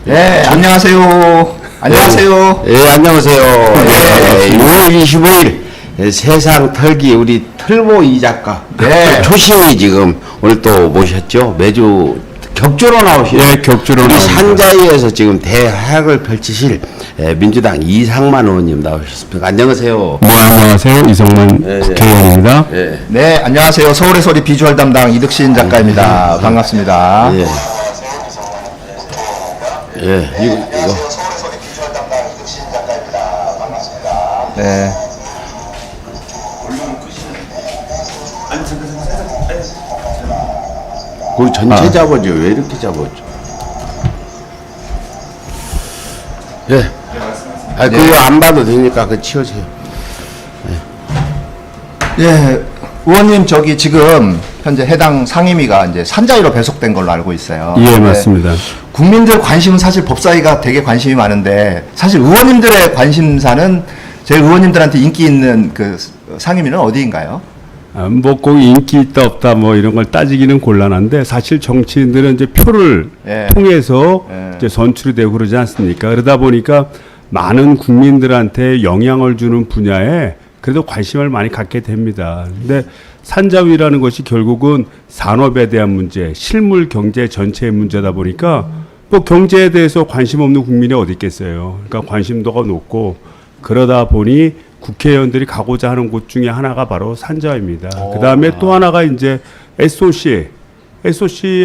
네, 안녕하세요. 안녕하세요. 예, 안녕하세요. 예, 6월 25일 세상 털기 우리 털보 이 작가 네. 초심이 지금 오늘 또 모셨죠. 매주 격주로 나오시는 예, 격주로 우리 나옵니다. 산자위에서 지금 대활약을 펼치실 민주당 이상만 의원님 나오셨습니다. 안녕하세요. 네, 안녕하세요. 이성만 예, 국회의원입니다. 예. 네, 안녕하세요. 서울의 소리 비주얼 담당 이득신 작가입니다. 반갑습니다. 예. 예, 이거. 네. 우리 전체 잡아줘. 왜 이렇게 잡아줘? 예. 아, 그거 안 봐도 되니까 그 치우세요. 예, 의원님 저기 지금 현재 해당 상임위가 이제 산자위로 배속된 걸로 알고 있어요. 예, 네. 맞습니다. 국민들 관심은 사실 법사위가 되게 관심이 많은데 사실 의원님들의 관심사는 제 의원님들한테 인기 있는 그 상임위는 어디인가요? 뭐 꼭 인기 있다 없다 뭐 이런 걸 따지기는 곤란한데 사실 정치인들은 이제 표를 예. 통해서 예. 이제 선출이 되고 그러지 않습니까? 그러다 보니까 많은 국민들한테 영향을 주는 분야에 그래도 관심을 많이 갖게 됩니다. 근데 산자위라는 것이 결국은 산업에 대한 문제, 실물 경제 전체의 문제다 보니까 뭐 경제에 대해서 관심 없는 국민이 어디 있겠어요. 그러니까 관심도가 높고 그러다 보니 국회의원들이 가고자 하는 곳 중에 하나가 바로 산자위입니다. 그 다음에 또 하나가 이제 SOC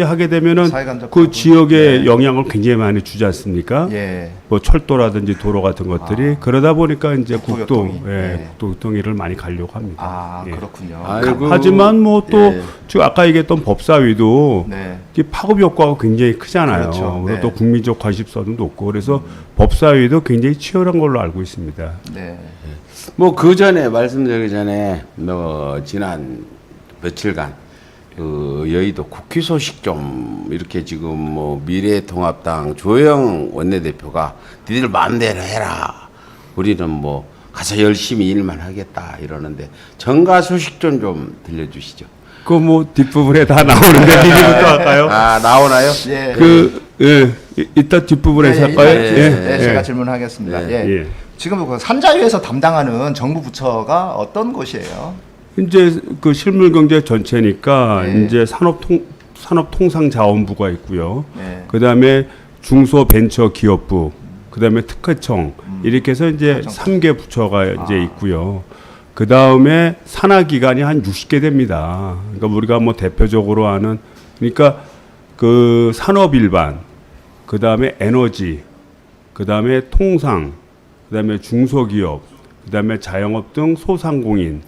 하게 되면은 사회간접 그 지역에 네. 영향을 굉장히 많이 주지 않습니까? 예. 뭐 철도라든지 도로 같은 것들이 그러다 보니까 이제 국토교통이. 국도, 예. 국토교통위를 많이 가려고 합니다. 아, 예. 그렇군요. 아이고. 하지만 뭐 또 예. 지금 아까 얘기했던 법사위도 네. 이 파급 효과가 굉장히 크잖아요. 그렇죠. 그리고 네. 또 국민적 관심사도 높고 그래서 법사위도 굉장히 치열한 걸로 알고 있습니다. 네. 뭐 그 전에 말씀드리기 전에 뭐 지난 며칠간 그 여의도 국회 소식 좀 이렇게 지금 뭐 미래통합당 조영 원내대표가 니들 마음대로 해라. 우리는 뭐 가서 열심히 일만 하겠다 이러는데 정가 소식 좀 들려주시죠. 그 뭐 뒷부분에 다 나오는데 미리부터 할까요? 아 나오나요? 예. 이따 뒷부분에서 예, 할까요? 예, 제가 질문하겠습니다. 예. 예. 지금 그 산자위에서 담당하는 정부 부처가 어떤 곳이에요? 이제 그 실물 경제 전체니까 네. 이제 산업통상자원부가 있고요. 네. 그다음에 중소벤처기업부, 그다음에 특허청 이렇게 해서 이제 3개 부처가 이제 있고요. 그다음에 산하기관이 한 60개 됩니다. 그러니까 우리가 뭐 대표적으로 아는 그러니까 그 산업일반, 그다음에 에너지, 그다음에 통상, 그다음에 중소기업, 그다음에 자영업 등 소상공인,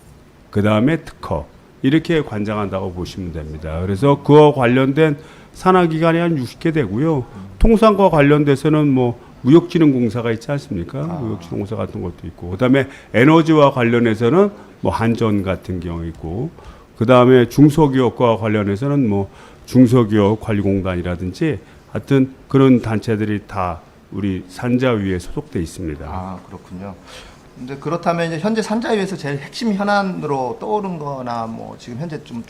그다음에 특허 이렇게 관장한다고 보시면 됩니다. 그래서 그와 관련된 산하기관이 한 60개 되고요. 통상과 관련돼서는 뭐 무역진흥공사가 있지 않습니까? 무역진흥공사 같은 것도 있고, 그다음에 에너지와 관련해서는 뭐 한전 같은 경우 있고, 그다음에 중소기업과 관련해서는 뭐 중소기업관리공단이라든지 하여튼 그런 단체들이 다 우리 산자위에 소속돼 있습니다. 아, 그렇군요. 근데 그렇다면 이제 현재 산자위에서 제일 핵심 현안으로 떠오른 거나 뭐 지금 현재 좀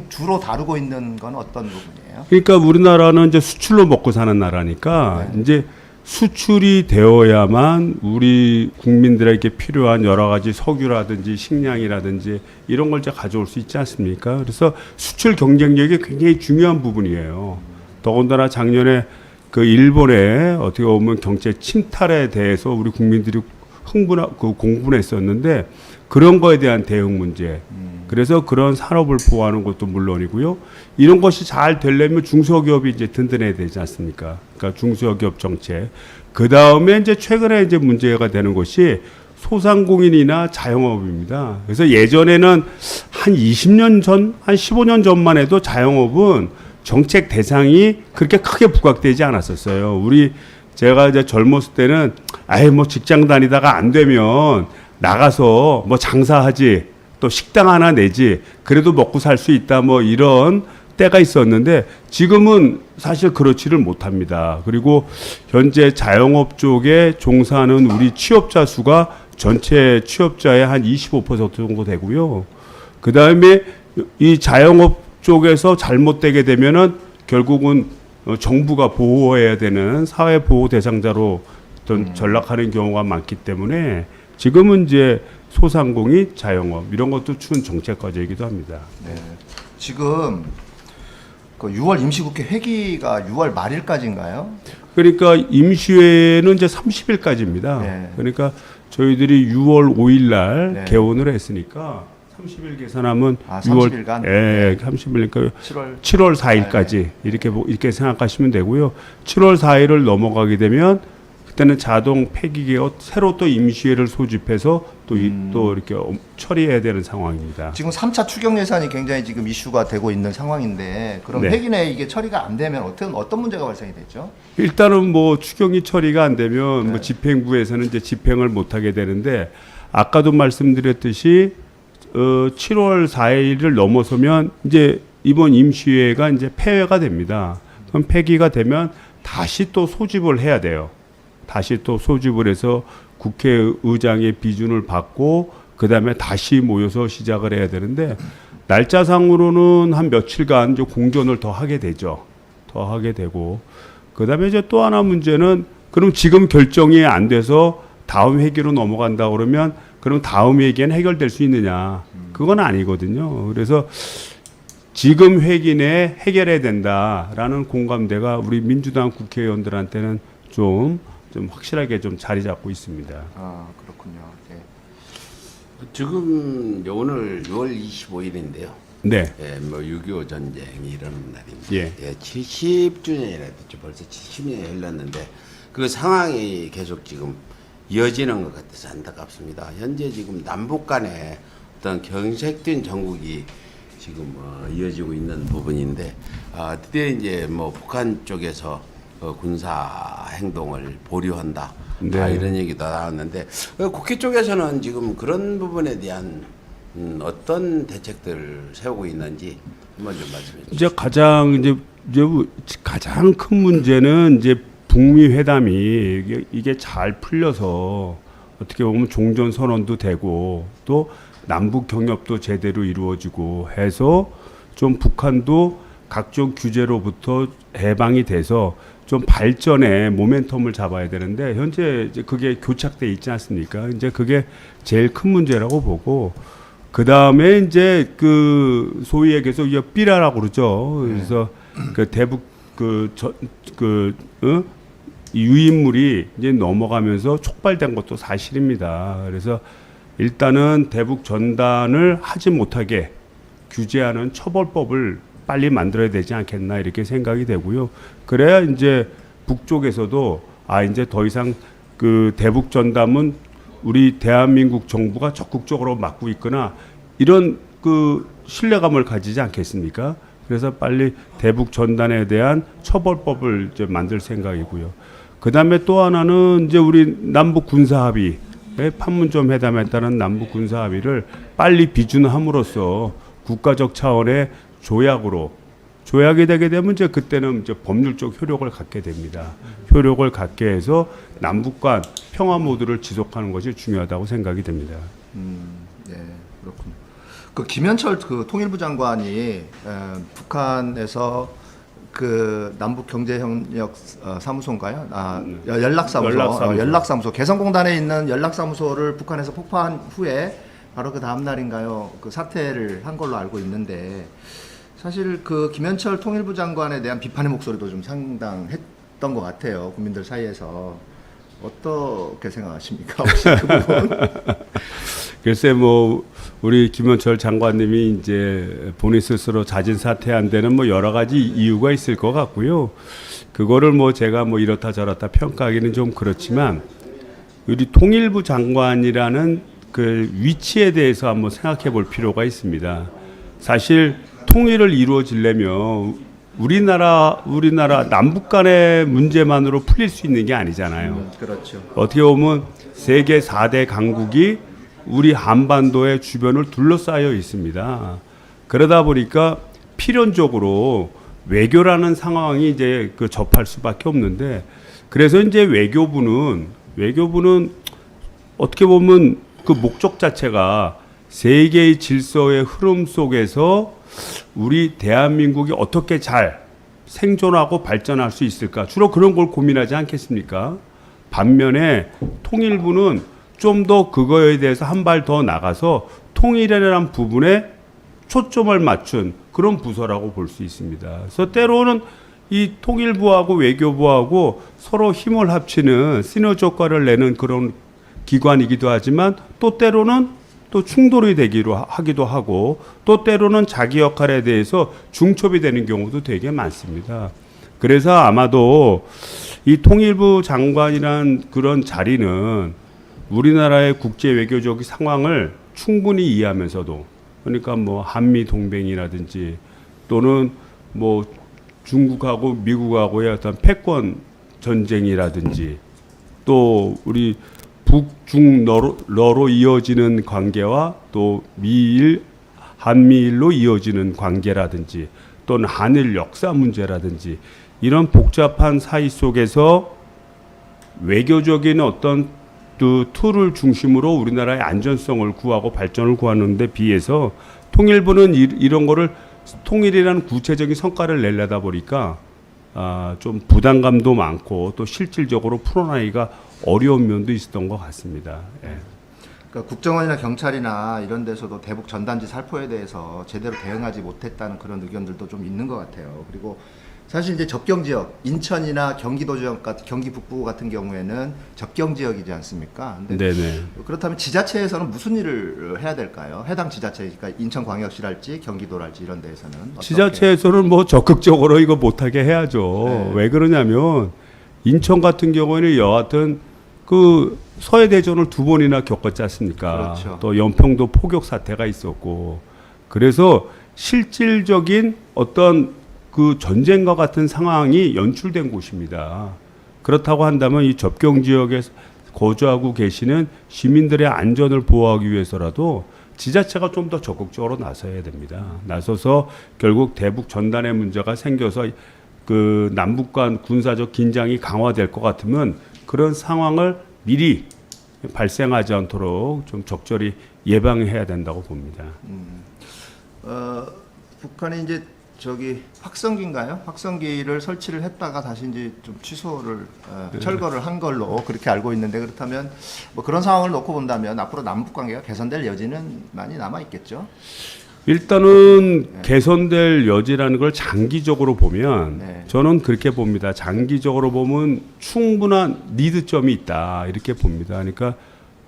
주로 다루고 있는 건 어떤 부분이에요? 그러니까 우리나라는 이제 수출로 먹고 사는 나라니까 이제 수출이 되어야만 우리 국민들에게 필요한 여러 가지 석유라든지 식량이라든지 이런 걸 이제 가져올 수 있지 않습니까? 그래서 수출 경쟁력이 굉장히 중요한 부분이에요. 더군다나 작년에 그 일본의 어떻게 보면 경제 침탈에 대해서 우리 국민들이 공분했었는데 그런 거에 대한 대응 문제. 그래서 그런 산업을 보호하는 것도 물론이고요. 이런 것이 잘 되려면 중소기업이 이제 든든해야 되지 않습니까? 그러니까 중소기업 정책. 그 다음에 이제 최근에 이제 문제가 되는 것이 소상공인이나 자영업입니다. 그래서 예전에는 한 20년 전, 한 15년 전만 해도 자영업은 정책 대상이 그렇게 크게 부각되지 않았었어요. 제가 이제 젊었을 때는 아예 뭐 직장 다니다가 안 되면 나가서 뭐 장사하지 또 식당 하나 내지 그래도 먹고 살 수 있다 뭐 이런 때가 있었는데 지금은 사실 그렇지를 못합니다. 그리고 현재 자영업 쪽에 종사하는 우리 취업자 수가 전체 취업자의 한 25% 정도 되고요. 그 다음에 이 자영업 쪽에서 잘못되게 되면은 결국은 정부가 보호해야 되는 사회 보호 대상자로 어떤 전락하는 경우가 많기 때문에 지금은 이제 소상공인, 자영업 이런 것도 추운 정책 과제이기도 합니다. 네. 지금 그 6월 임시국회 회기가 6월 말일까지인가요? 그러니까 임시회는 이제 30일까지입니다. 네. 그러니까 저희들이 6월 5일 날 네. 개원을 했으니까 30일 계산하면 아, 6월 30일간? 예, 30일이니까 7월 7월 4일까지 이렇게 생각하시면 되고요. 7월 4일을 넘어가게 되면 그때는 자동 폐기계가 새로 또 임시회를 소집해서 또 이렇게 처리해야 되는 상황입니다. 지금 3차 추경 예산이 굉장히 지금 이슈가 되고 있는 상황인데 그럼 네. 회기 내에 이게 처리가 안 되면 어떤 문제가 발생이 되죠? 일단은 뭐 추경이 처리가 안 되면 네. 뭐 집행부에서는 이제 집행을 못 하게 되는데 아까도 말씀드렸듯이 7월 4일을 넘어서면 이제 이번 임시회가 이제 폐회가 됩니다. 그럼 폐기가 되면 다시 또 소집을 해야 돼요. 다시 또 소집을 해서 국회의장의 비준을 받고 그 다음에 다시 모여서 시작을 해야 되는데 날짜상으로는 한 며칠간 이제 공전을 더 하게 되죠. 더 하게 되고 그 다음에 이제 또 하나 문제는 그럼 지금 결정이 안 돼서 다음 회기로 넘어간다 그러면 그럼 다음 회기엔 해결될 수 있느냐? 그건 아니거든요. 그래서 지금 회기 내에 해결해야 된다라는 공감대가 우리 민주당 국회의원들한테는 좀 확실하게 좀 자리 잡고 있습니다. 아 그렇군요. 네. 지금 오늘 6월 25일인데요. 네. 예, 뭐 6.25 전쟁이 일어난 날입니다. 예. 70주년이라 됐죠. 벌써 70년이 흘렀는데 그 상황이 계속 지금 이어지는 것 같아서 안타깝습니다. 현재 지금 남북 간에 어떤 경색된 정국이 지금 이어지고 있는 부분인데 드디어 이제 뭐 북한 쪽에서 군사 행동을 보류한다. 네. 이런 얘기도 나왔는데 국회 쪽에서는 지금 그런 부분에 대한 어떤 대책들을 세우고 있는지 한번 좀 말씀해 주시죠. 이제 가장 큰 문제는 이제 북미 회담이 이게 잘 풀려서 어떻게 보면 종전 선언도 되고 또 남북 경협도 제대로 이루어지고 해서 좀 북한도 각종 규제로부터 해방이 돼서 좀 발전의 모멘텀을 잡아야 되는데 현재 이제 그게 교착돼 있지 않습니까? 이제 그게 제일 큰 문제라고 보고 그 다음에 이제 그 소위 얘기해서 이게 삐라라고 그러죠. 그래서 그 대북 이 유인물이 이제 넘어가면서 촉발된 것도 사실입니다. 그래서 일단은 대북 전단을 하지 못하게 규제하는 처벌법을 빨리 만들어야 되지 않겠나 이렇게 생각이 되고요. 그래야 이제 북쪽에서도 이제 더 이상 그 대북 전담은 우리 대한민국 정부가 적극적으로 막고 있거나 이런 그 신뢰감을 가지지 않겠습니까? 그래서 빨리 대북 전단에 대한 처벌법을 이제 만들 생각이고요. 그 다음에 또 하나는 이제 우리 남북 군사 합의, 판문점 회담에 따른 남북 군사 합의를 빨리 비준함으로써 국가적 차원의 조약이 되게 되면 이제 그때는 이제 법률적 효력을 갖게 됩니다. 효력을 갖게 해서 남북 간 평화 모드를 지속하는 것이 중요하다고 생각이 됩니다. 네, 그렇군요. 그 김현철 그 통일부 장관이 북한에서 그 남북 경제협력 사무소인가요? 연락사무소 개성공단에 있는 연락사무소를 북한에서 폭파한 후에 바로 그 다음 날인가요? 그 사퇴를 한 걸로 알고 있는데 사실 그 김현철 통일부 장관에 대한 비판의 목소리도 좀 상당했던 것 같아요. 국민들 사이에서 어떻게 생각하십니까? 혹시 그 부분? 글쎄 뭐 우리 김현철 장관님이 이제 본인 스스로 자진 사퇴한 데는 뭐 여러 가지 이유가 있을 것 같고요. 그거를 뭐 제가 뭐 이렇다 저렇다 평가하기는 좀 그렇지만 우리 통일부 장관이라는 그 위치에 대해서 한번 생각해 볼 필요가 있습니다. 사실 통일을 이루어지려면 우리나라 남북 간의 문제만으로 풀릴 수 있는 게 아니잖아요. 그렇죠. 어떻게 보면 세계 4대 강국이 우리 한반도의 주변을 둘러싸여 있습니다. 그러다 보니까 필연적으로 외교라는 상황이 이제 그 접할 수밖에 없는데 그래서 이제 외교부는 어떻게 보면 그 목적 자체가 세계의 질서의 흐름 속에서 우리 대한민국이 어떻게 잘 생존하고 발전할 수 있을까? 주로 그런 걸 고민하지 않겠습니까? 반면에 통일부는 좀 더 그거에 대해서 한 발 더 나가서 통일이라는 부분에 초점을 맞춘 그런 부서라고 볼 수 있습니다. 그래서 때로는 이 통일부하고 외교부하고 서로 힘을 합치는 시너지 효과를 내는 그런 기관이기도 하지만 또 때로는 또 충돌이 하기도 하고 또 때로는 자기 역할에 대해서 중첩이 되는 경우도 되게 많습니다. 그래서 아마도 이 통일부 장관이란 그런 자리는 우리나라의 국제 외교적 상황을 충분히 이해하면서도 그러니까 뭐 한미 동맹이라든지 또는 뭐 중국하고 미국하고의 어떤 패권 전쟁이라든지 또 우리 북중러로 이어지는 관계와 또 미일 한미일로 이어지는 관계라든지 또는 한일 역사 문제라든지 이런 복잡한 사이 속에서 외교적인 어떤 그 툴을 중심으로 우리나라의 안전성을 구하고 발전을 구하는 데 비해서 통일부는 이런 거를 통일이라는 구체적인 성과를 내려다 보니까 좀 부담감도 많고 또 실질적으로 풀어나기가 어려운 면도 있었던 것 같습니다. 예. 그러니까 국정원이나 경찰이나 이런 데서도 대북 전단지 살포에 대해서 제대로 대응하지 못했다는 그런 의견들도 좀 있는 것 같아요. 그리고 사실 이제 접경 지역, 인천이나 경기도 지역 같은 경기 북부 같은 경우에는 접경 지역이지 않습니까? 근데 네네. 그렇다면 지자체에서는 무슨 일을 해야 될까요? 해당 지자체, 그러니까 인천광역시랄지 경기도랄지 이런 데에서는 어떻게? 지자체에서는 뭐 적극적으로 이거 못하게 해야죠. 네. 왜 그러냐면 인천 같은 경우에는 여하튼 그 서해대전을 2번이나 겪었지 않습니까? 그렇죠. 또 연평도 포격 사태가 있었고 그래서 실질적인 어떤 그 전쟁과 같은 상황이 연출된 곳입니다. 그렇다고 한다면 이 접경 지역에 거주하고 계시는 시민들의 안전을 보호하기 위해서라도 지자체가 좀 더 적극적으로 나서야 됩니다. 나서서 결국 대북 전단의 문제가 생겨서 그 남북 간 군사적 긴장이 강화될 것 같으면 그런 상황을 미리 발생하지 않도록 좀 적절히 예방해야 된다고 봅니다. 북한이 이제 저기 확성기인가요? 확성기를 설치를 했다가 다시 이제 좀 취소를 철거를 한 걸로 그렇게 알고 있는데 그렇다면 뭐 그런 상황을 놓고 본다면 앞으로 남북 관계가 개선될 여지는 많이 남아 있겠죠. 일단은 개선될 여지라는 걸 장기적으로 보면 네. 저는 그렇게 봅니다. 장기적으로 보면 충분한 니드점이 있다 이렇게 봅니다. 그러니까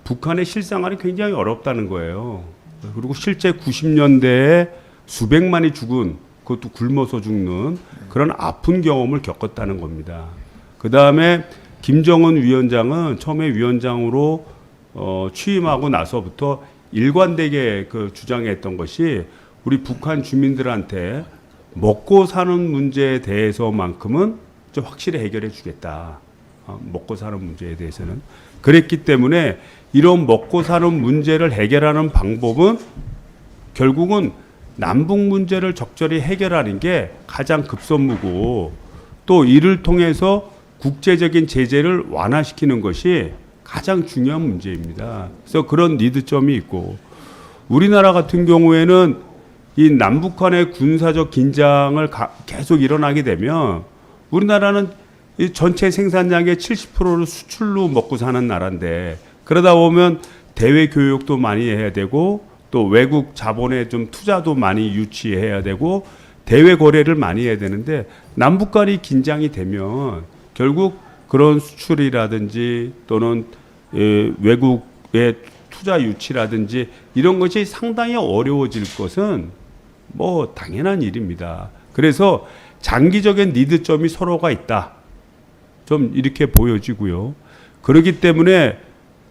북한의 실생활이 굉장히 어렵다는 거예요. 그리고 실제 90년대에 수백만이 죽은 그것도 굶어서 죽는 그런 아픈 경험을 겪었다는 겁니다. 그 다음에 김정은 위원장은 처음에 위원장으로 취임하고 나서부터 일관되게 그 주장했던 것이 우리 북한 주민들한테 먹고 사는 문제에 대해서만큼은 좀 확실히 해결해 주겠다. 먹고 사는 문제에 대해서는. 그랬기 때문에 이런 먹고 사는 문제를 해결하는 방법은 결국은 남북 문제를 적절히 해결하는 게 가장 급선무고 또 이를 통해서 국제적인 제재를 완화시키는 것이 가장 중요한 문제입니다. 그래서 그런 니드점이 있고 우리나라 같은 경우에는 이 남북 간의 군사적 긴장을 계속 일어나게 되면 우리나라는 이 전체 생산량의 70%를 수출로 먹고 사는 나라인데 그러다 보면 대외 교육도 많이 해야 되고 또 외국 자본에 좀 투자도 많이 유치해야 되고 대외 거래를 많이 해야 되는데 남북 간이 긴장이 되면 결국 그런 수출이라든지 또는 외국의 투자 유치라든지 이런 것이 상당히 어려워질 것은 뭐 당연한 일입니다. 그래서 장기적인 니드점이 서로가 있다. 좀 이렇게 보여지고요. 그렇기 때문에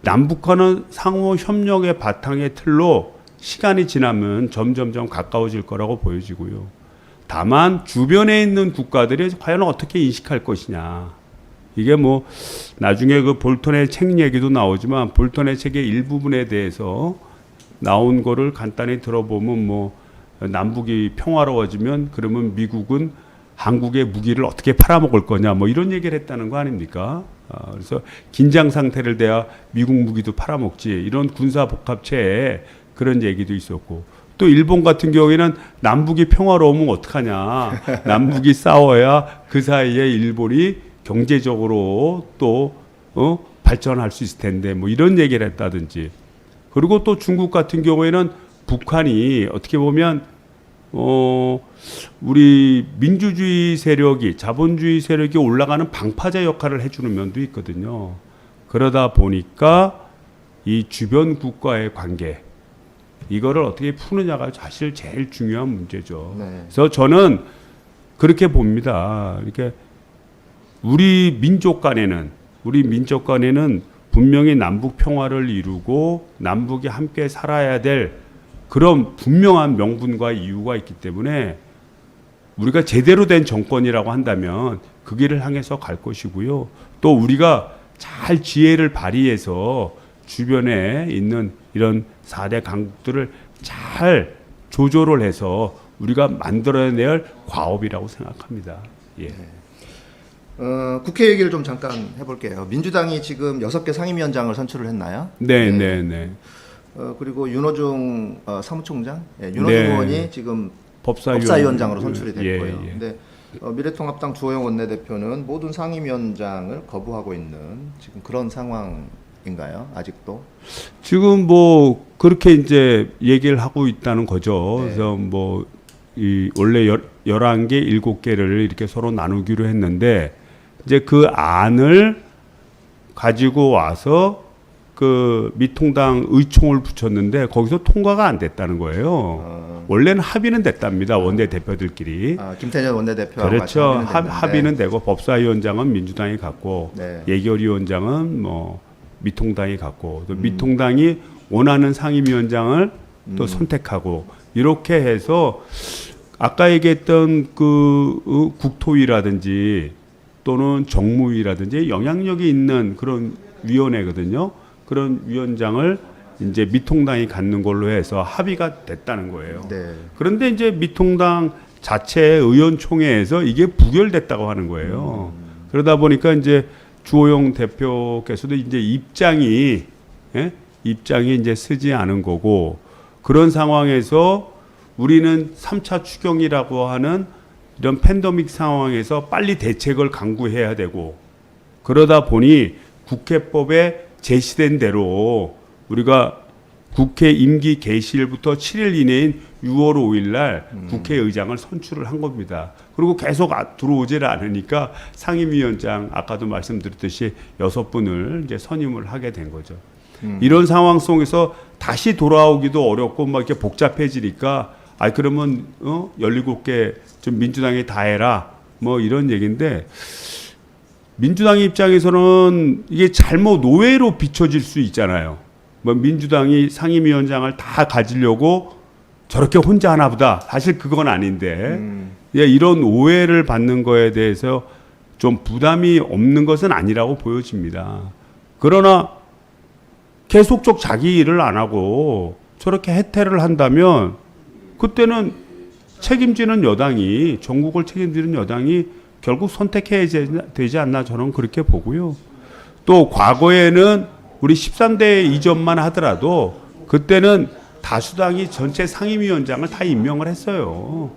남북한은 상호 협력의 바탕의 틀로 시간이 지나면 점점점 가까워질 거라고 보여지고요. 다만 주변에 있는 국가들이 과연 어떻게 인식할 것이냐. 이게 뭐 나중에 그 볼턴의 책 얘기도 나오지만 볼턴의 책의 일부분에 대해서 나온 거를 간단히 들어보면 뭐 남북이 평화로워지면 그러면 미국은 한국의 무기를 어떻게 팔아먹을 거냐 뭐 이런 얘기를 했다는 거 아닙니까? 그래서 긴장 상태를 돼야 미국 무기도 팔아먹지 이런 군사 복합체에 그런 얘기도 있었고 또 일본 같은 경우에는 남북이 평화로우면 어떡하냐. 남북이 싸워야 그 사이에 일본이 경제적으로 또 발전할 수 있을 텐데 뭐 이런 얘기를 했다든지. 그리고 또 중국 같은 경우에는 북한이 어떻게 보면 우리 민주주의 세력이 자본주의 세력이 올라가는 방파제 역할을 해주는 면도 있거든요. 그러다 보니까 이 주변 국가의 관계 이거를 어떻게 푸느냐가 사실 제일 중요한 문제죠. 네. 그래서 저는 그렇게 봅니다. 이렇게 우리 민족 간에는 분명히 남북 평화를 이루고 남북이 함께 살아야 될 그런 분명한 명분과 이유가 있기 때문에 우리가 제대로 된 정권이라고 한다면 그 길을 향해서 갈 것이고요. 또 우리가 잘 지혜를 발휘해서 주변에 있는 이런 4대 강국들을 잘 조절을 해서 우리가 만들어내야 할 과업이라고 생각합니다. 예. 국회 얘기를 좀 잠깐 해볼게요. 민주당이 지금 6개 상임위원장을 선출을 했나요? 네, 네. 네, 네. 그리고 윤호중 사무총장, 윤호중 네. 의원이 지금 법사위원. 법사위원장으로 선출이 됐고요. 예, 예. 근데 미래통합당 주호영 원내대표는 모든 상임위원장을 거부하고 있는 지금 그런 상황인가요? 아직도? 지금 뭐 그렇게 이제 얘기를 하고 있다는 거죠. 네. 그래서 뭐 이 원래 11개, 7개를 이렇게 서로 나누기로 했는데 이제 그 안을 가지고 와서 그 미통당 의총을 붙였는데 거기서 통과가 안 됐다는 거예요. 원래는 합의는 됐답니다. 원내 대표들끼리. 김태년 원내대표하고 그렇죠. 같이 합의는 됐는데. 합의는 되고 법사위원장은 민주당이 갖고 네. 예결위원장은 뭐 미통당이 갖고 또 미통당이 원하는 상임위원장을 또 선택하고 이렇게 해서 아까 얘기했던 그 국토위라든지 또는 정무위라든지 영향력이 있는 그런 위원회거든요. 그런 위원장을 이제 미통당이 갖는 걸로 해서 합의가 됐다는 거예요. 네. 그런데 이제 미통당 자체 의원총회에서 이게 부결됐다고 하는 거예요. 그러다 보니까 이제 주호영 대표께서도 이제 입장이 이제 쓰지 않은 거고 그런 상황에서 우리는 3차 추경이라고 하는 이런 팬데믹 상황에서 빨리 대책을 강구해야 되고 그러다 보니 국회법에 제시된 대로 우리가 국회 임기 개시일부터 7일 이내인 6월 5일 날 국회의장을 선출을 한 겁니다. 그리고 계속 들어오지를 않으니까 상임위원장 아까도 말씀드렸듯이 6분을 이제 선임을 하게 된 거죠. 이런 상황 속에서 다시 돌아오기도 어렵고 막 이렇게 복잡해지니까 그러면 17개 좀 민주당이 다 해라 뭐 이런 얘기인데 민주당 입장에서는 이게 잘못 오해로 비춰질 수 있잖아요. 뭐 민주당이 상임위원장을 다 가지려고 저렇게 혼자 하나 보다. 사실 그건 아닌데 이런 오해를 받는 거에 대해서 좀 부담이 없는 것은 아니라고 보여집니다. 그러나 계속적 자기 일을 안 하고 저렇게 해태를 한다면 그때는 책임지는 여당이 전국을 책임지는 여당이 결국 선택해야 되지 않나 저는 그렇게 보고요. 또 과거에는 우리 13대 이전만 하더라도 그때는 다수당이 전체 상임위원장을 다 임명을 했어요.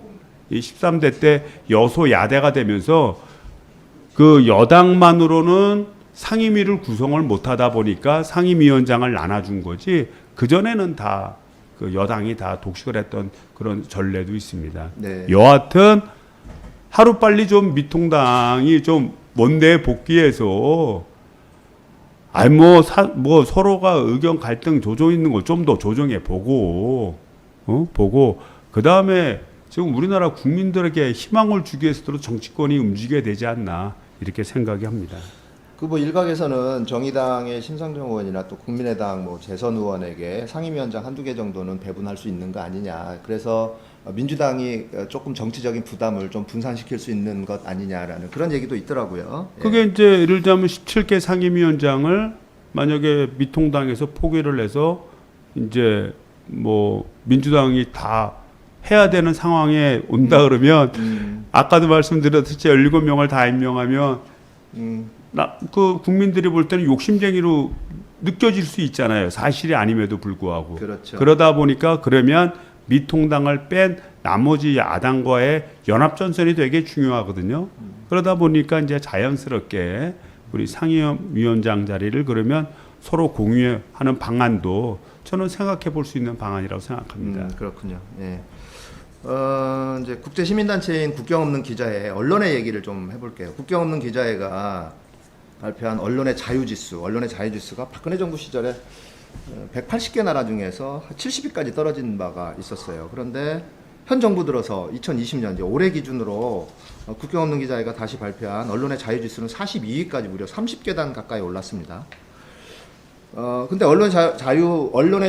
이 13대 때 여소야대가 되면서 그 여당만으로는 상임위를 구성을 못하다 보니까 상임위원장을 나눠준 거지 그전에는 다 그 여당이 다 독식을 했던 그런 전례도 있습니다. 네. 여하튼 하루빨리 좀 미통당이 좀 원내에 복귀해서 뭐 서로가 의견 갈등 조정 있는 거 좀 더 조정해 보고 보고 그다음에 지금 우리나라 국민들에게 희망을 주기 위해서도 정치권이 움직여야 되지 않나 이렇게 생각이 합니다. 그 뭐 일각에서는 정의당의 심상정 의원이나 또 국민의당 뭐 재선 의원에게 상임위원장 한두 개 정도는 배분할 수 있는 거 아니냐. 그래서 민주당이 조금 정치적인 부담을 좀 분산시킬 수 있는 것 아니냐라는 그런 얘기도 있더라고요. 그게 이제 예를 들자면 17개 상임위원장을 만약에 미통당에서 포기를 해서 이제 뭐 민주당이 다 해야 되는 상황에 온다 그러면 아까도 말씀드렸듯이 17명을 다 임명하면 그 국민들이 볼 때는 욕심쟁이로 느껴질 수 있잖아요. 사실이 아님에도 불구하고. 그렇죠. 그러다 보니까 그러면 미통당을 뺀 나머지 야당과의 연합전선이 되게 중요하거든요. 그러다 보니까 이제 자연스럽게 우리 상임위원장 자리를 그러면 서로 공유하는 방안도 저는 생각해 볼 수 있는 방안이라고 생각합니다. 그렇군요. 예. 이제 국제 시민단체인 국경 없는 기자회 언론의 얘기를 좀 해볼게요. 국경 없는 기자회가 발표한 언론의 자유지수가 박근혜 정부 시절에 180개 나라 중에서 70위까지 떨어진 바가 있었어요. 그런데 현 정부 들어서 2020년 이제 올해 기준으로 국경 없는 기자회가 다시 발표한 언론의 자유지수는 42위까지 무려 30계단 가까이 올랐습니다. 근데 언론의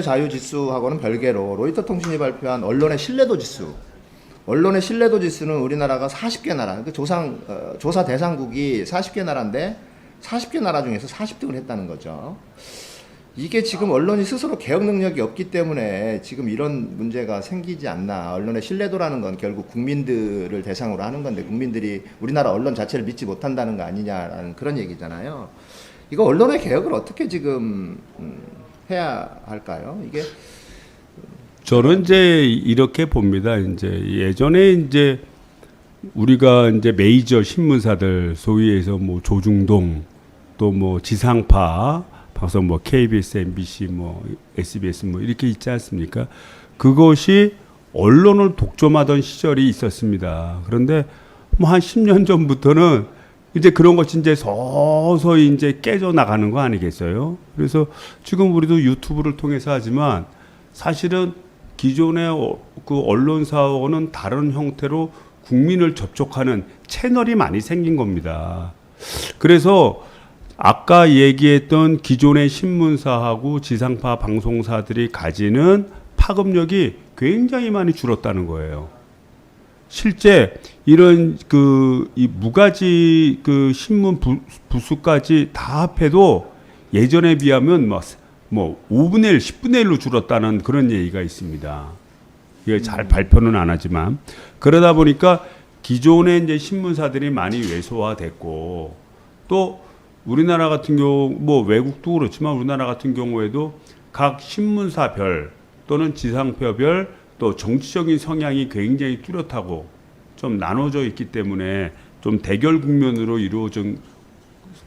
자유 지수하고는 별개로 로이터 통신이 발표한 언론의 신뢰도 지수는 우리나라가 40개 나라, 그 조사 대상국이 40개 나라인데 40개 나라 중에서 40등을 했다는 거죠. 이게 지금 언론이 스스로 개혁 능력이 없기 때문에 지금 이런 문제가 생기지 않나. 언론의 신뢰도라는 건 결국 국민들을 대상으로 하는 건데 국민들이 우리나라 언론 자체를 믿지 못한다는 거 아니냐라는 그런 얘기잖아요. 이거 언론의 개혁을 어떻게 지금 해야 할까요? 이게 저는 이제 이렇게 봅니다. 이제 예전에 이제 우리가 이제 메이저 신문사들 소위에서 뭐 조중동 또 뭐 지상파 방송 뭐 KBS, MBC, 뭐 SBS 뭐 이렇게 있지 않습니까? 그것이 언론을 독점하던 시절이 있었습니다. 그런데 뭐 한 10년 전부터는 이제 그런 것이 이제 서서히 이제 깨져 나가는 거 아니겠어요? 그래서 지금 우리도 유튜브를 통해서 하지만 사실은 기존의 그 언론사하고는 다른 형태로 국민을 접촉하는 채널이 많이 생긴 겁니다. 그래서 아까 얘기했던 기존의 신문사하고 지상파 방송사들이 가지는 파급력이 굉장히 많이 줄었다는 거예요. 실제 이런 이 무가지 그 신문 부수까지 다 합해도 예전에 비하면 뭐 5분의 1, 10분의 1로 줄었다는 그런 얘기가 있습니다. 이게 잘 발표는 안 하지만 그러다 보니까 기존의 이제 신문사들이 많이 왜소화됐고 또 우리나라 같은 경우 뭐 외국도 그렇지만 우리나라 같은 경우에도 각 신문사별 또는 지상파별 또 정치적인 성향이 굉장히 뚜렷하고 좀 나눠져 있기 때문에 좀 대결 국면으로 이루어진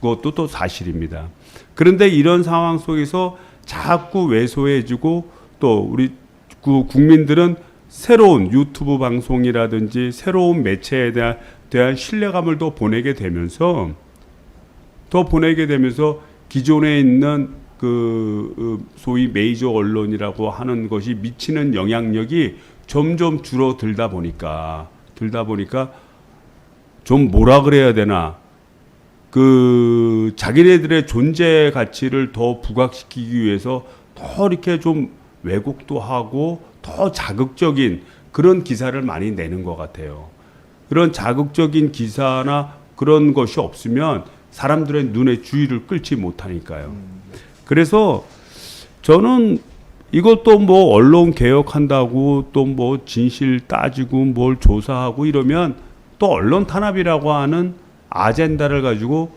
것도 또 사실입니다. 그런데 이런 상황 속에서 자꾸 왜소해지고 또 우리 국민들은 새로운 유튜브 방송이라든지 새로운 매체에 대한 신뢰감을 더 보내게 되면서 기존에 있는 그 소위 메이저 언론이라고 하는 것이 미치는 영향력이 점점 줄어들다 보니까 좀 뭐라 그래야 되나 그 자기네들의 존재 가치를 더 부각시키기 위해서 더 이렇게 좀 왜곡도 하고 더 자극적인 그런 기사를 많이 내는 것 같아요. 그런 자극적인 기사나 그런 것이 없으면 사람들의 눈에 주의를 끌지 못하니까요. 그래서 저는 이것도 뭐 언론 개혁한다고 또 뭐 진실 따지고 뭘 조사하고 이러면 또 언론 탄압이라고 하는 아젠다를 가지고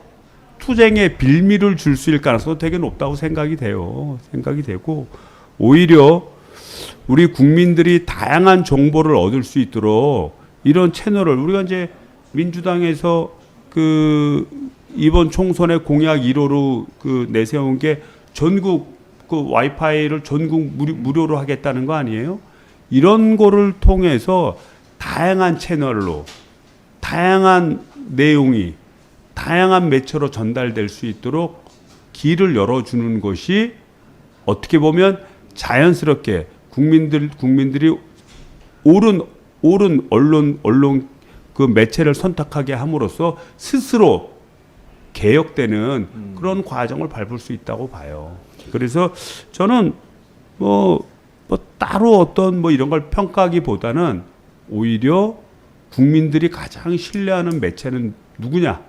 투쟁의 빌미를 줄 수 있을 가능성도 되게 높다고 생각이 되고 오히려 우리 국민들이 다양한 정보를 얻을 수 있도록 이런 채널을 우리가 이제 민주당에서 그 이번 총선의 공약 1호로 그 내세운 게 전국 그 와이파이를 전국 무료로 하겠다는 거 아니에요? 이런 거를 통해서 다양한 채널로 다양한 내용이 다양한 매체로 전달될 수 있도록 길을 열어주는 것이 어떻게 보면 자연스럽게 국민들이 옳은 언론 그 매체를 선택하게 함으로써 스스로 개혁되는 그런 과정을 밟을 수 있다고 봐요. 그래서 저는 뭐 따로 어떤 뭐 이런 걸 평가하기보다는 오히려 국민들이 가장 신뢰하는 매체는 누구냐?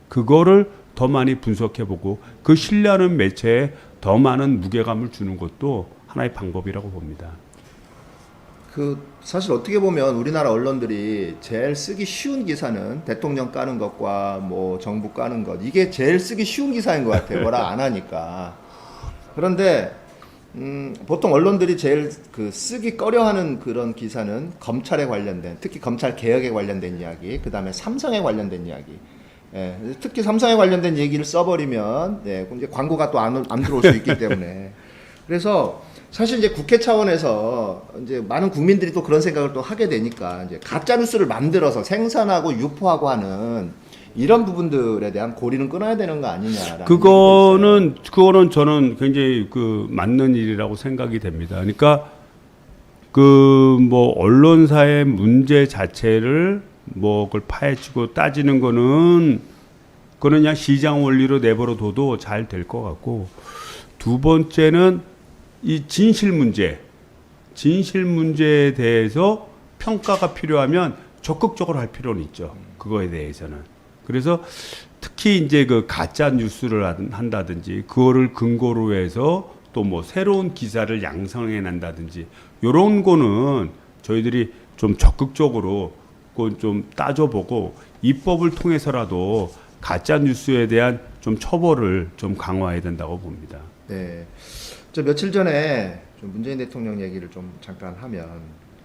그거를 더 많이 분석해보고 그 신뢰하는 매체에 더 많은 무게감을 주는 것도 하나의 방법이라고 봅니다. 사실 어떻게 보면 우리나라 언론들이 제일 쓰기 쉬운 기사는 대통령 까는 것과 뭐 정부 까는 것 이게 제일 쓰기 쉬운 기사인 것 같아요. 뭐라 안 하니까. 그런데 보통 언론들이 제일 그 쓰기 꺼려하는 그런 기사는 검찰에 관련된, 특히 검찰 개혁에 관련된 이야기, 그 다음에 삼성에 관련된 이야기. 예, 특히 삼성에 관련된 얘기를 써버리면 이제 광고가 또 안 들어올 수 있기 때문에. 그래서 사실 이제 국회 차원에서 이제 많은 국민들이 또 그런 생각을 또 하게 되니까 이제 가짜 뉴스를 만들어서 생산하고 유포하고 하는 이런 부분들에 대한 고리는 끊어야 되는 거 아니냐라는 그거는 저는 굉장히 그 맞는 일이라고 생각이 됩니다. 그러니까 그 뭐 언론사의 문제 자체를 뭐 그걸 파헤치고 따지는 거는 그거는 그냥 시장 원리로 내버려 둬도 잘 될 것 같고, 두 번째는 이 진실 문제에 대해서 평가가 필요하면 적극적으로 할 필요는 있죠. 그거에 대해서는. 그래서 특히 이제 그 가짜 뉴스를 한다든지 그거를 근거로 해서 또 뭐 새로운 기사를 양성해 난다든지 요런 거는 저희들이 좀 적극적으로 그건 좀 따져보고 입법을 통해서라도 가짜 뉴스에 대한 좀 처벌을 좀 강화해야 된다고 봅니다. 네. 저 며칠 전에 좀 문재인 대통령 얘기를 좀 잠깐 하면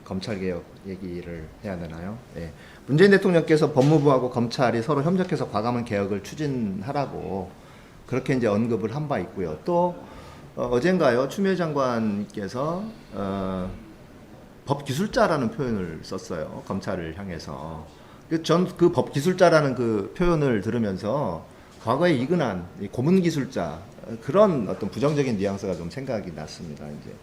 검찰 개혁 얘기를 해야 되나요? 네. 문재인 대통령께서 법무부하고 검찰이 서로 협력해서 과감한 개혁을 추진하라고 그렇게 이제 언급을 한 바 있고요. 또 어젠가요 추미애 장관께서 법기술자라는 표현을 썼어요. 검찰을 향해서. 전 그 법기술자라는 그 표현을 들으면서 과거에 이근한 고문기술자 그런 어떤 부정적인 뉘앙스가 좀 생각이 났습니다. 이제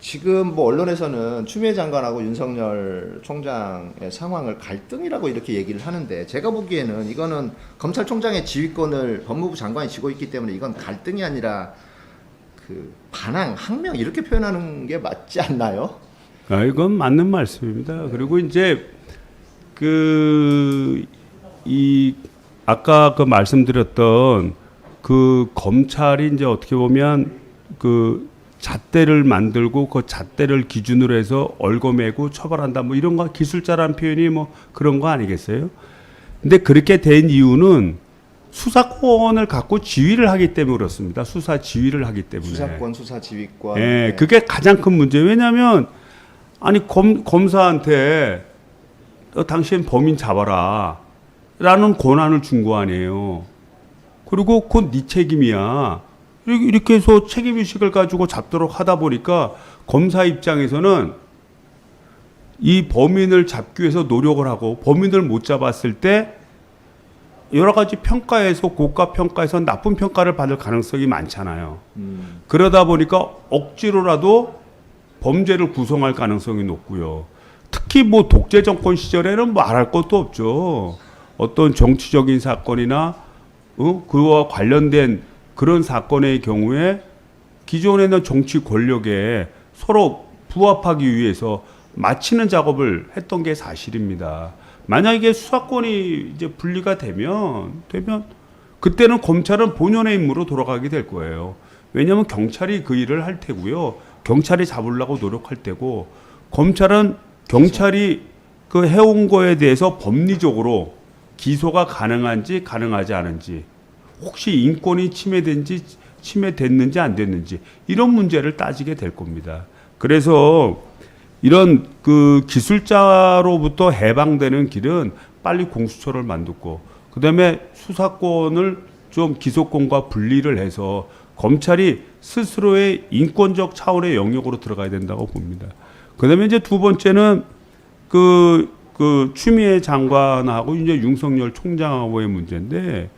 지금 뭐 언론에서는 추미애 장관하고 윤석열 총장의 상황을 갈등이라고 이렇게 얘기를 하는데, 제가 보기에는 이거는 검찰총장의 지휘권을 법무부 장관이 쥐고 있기 때문에 이건 갈등이 아니라 그 반항, 항명 이렇게 표현하는 게 맞지 않나요? 아, 이건 맞는 말씀입니다. 그리고 이제 이 아까 그 말씀드렸던 그 검찰이 이제 어떻게 보면 그 잣대를 만들고 그 잣대를 기준으로 해서 얽어매고 처벌한다 뭐 이런 거, 기술자라는 표현이 뭐 그런 거 아니겠어요? 근데 그렇게 된 이유는 수사권을 갖고 지휘를 하기 때문에 그렇습니다. 수사 지휘를 하기 때문에. 수사권, 수사 지휘권. 예, 네. 그게 가장 큰 문제예요. 왜냐하면 아니 검사한테 당신 범인 잡아라 라는 권한을 준 거 아니에요. 그리고 그건 네 책임이야. 이렇게 해서 책임의식을 가지고 잡도록 하다 보니까 검사 입장에서는 이 범인을 잡기 위해서 노력을 하고, 범인을 못 잡았을 때 여러 가지 평가에서 고가 평가에서 나쁜 평가를 받을 가능성이 많잖아요. 그러다 보니까 억지로라도 범죄를 구성할 가능성이 높고요. 특히 뭐 독재 정권 시절에는 말할 것도 없죠. 어떤 정치적인 사건이나 그와 관련된 그런 사건의 경우에 기존에는 정치 권력에 서로 부합하기 위해서 맞추는 작업을 했던 게 사실입니다. 만약에 수사권이 이제 분리가 되면 그때는 검찰은 본연의 임무로 돌아가게 될 거예요. 왜냐하면 경찰이 그 일을 할 테고요. 경찰이 잡으려고 노력할 테고, 검찰은 경찰이 그 해온 거에 대해서 법리적으로 기소가 가능한지 가능하지 않은지, 혹시 인권이 침해됐는지 안 됐는지 이런 문제를 따지게 될 겁니다. 그래서 이런 그 기술자로부터 해방되는 길은 빨리 공수처를 만들고, 그다음에 수사권을 좀 기소권과 분리를 해서 검찰이 스스로의 인권적 차원의 영역으로 들어가야 된다고 봅니다. 그다음에 이제 두 번째는 그 추미애 장관하고 이제 윤석열 총장하고의 문제인데,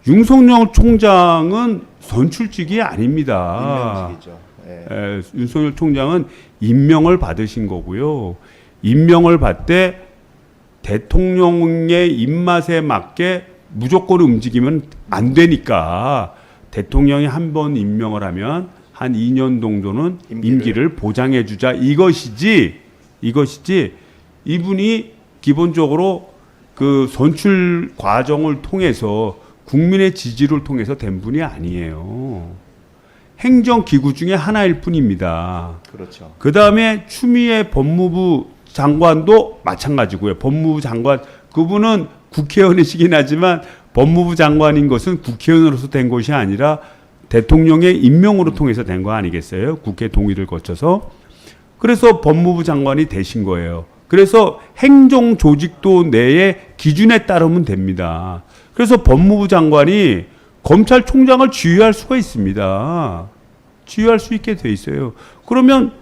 윤석열 총장은 선출직이 아닙니다. 임명직이죠. 예. 윤석열 총장은 임명을 받으신 거고요. 임명을 받되 대통령의 입맛에 맞게 무조건 움직이면 안 되니까 대통령이 한 번 임명을 하면 한 2년 정도는 임기를 보장해 주자, 이것이지 이분이 기본적으로 그 선출 과정을 통해서 국민의 지지를 통해서 된 분이 아니에요. 행정기구 중에 하나일 뿐입니다. 그렇죠. 그 다음에 추미애 법무부 장관도 마찬가지고요. 법무부 장관, 그분은 국회의원이시긴 하지만 법무부 장관인 것은 국회의원으로서 된 것이 아니라 대통령의 임명으로 통해서 된 거 아니겠어요? 국회 동의를 거쳐서. 그래서 법무부 장관이 되신 거예요. 그래서 행정 조직도 내의 기준에 따르면 됩니다. 그래서 법무부 장관이 검찰총장을 지휘할 수가 있습니다. 지휘할 수 있게 돼 있어요. 그러면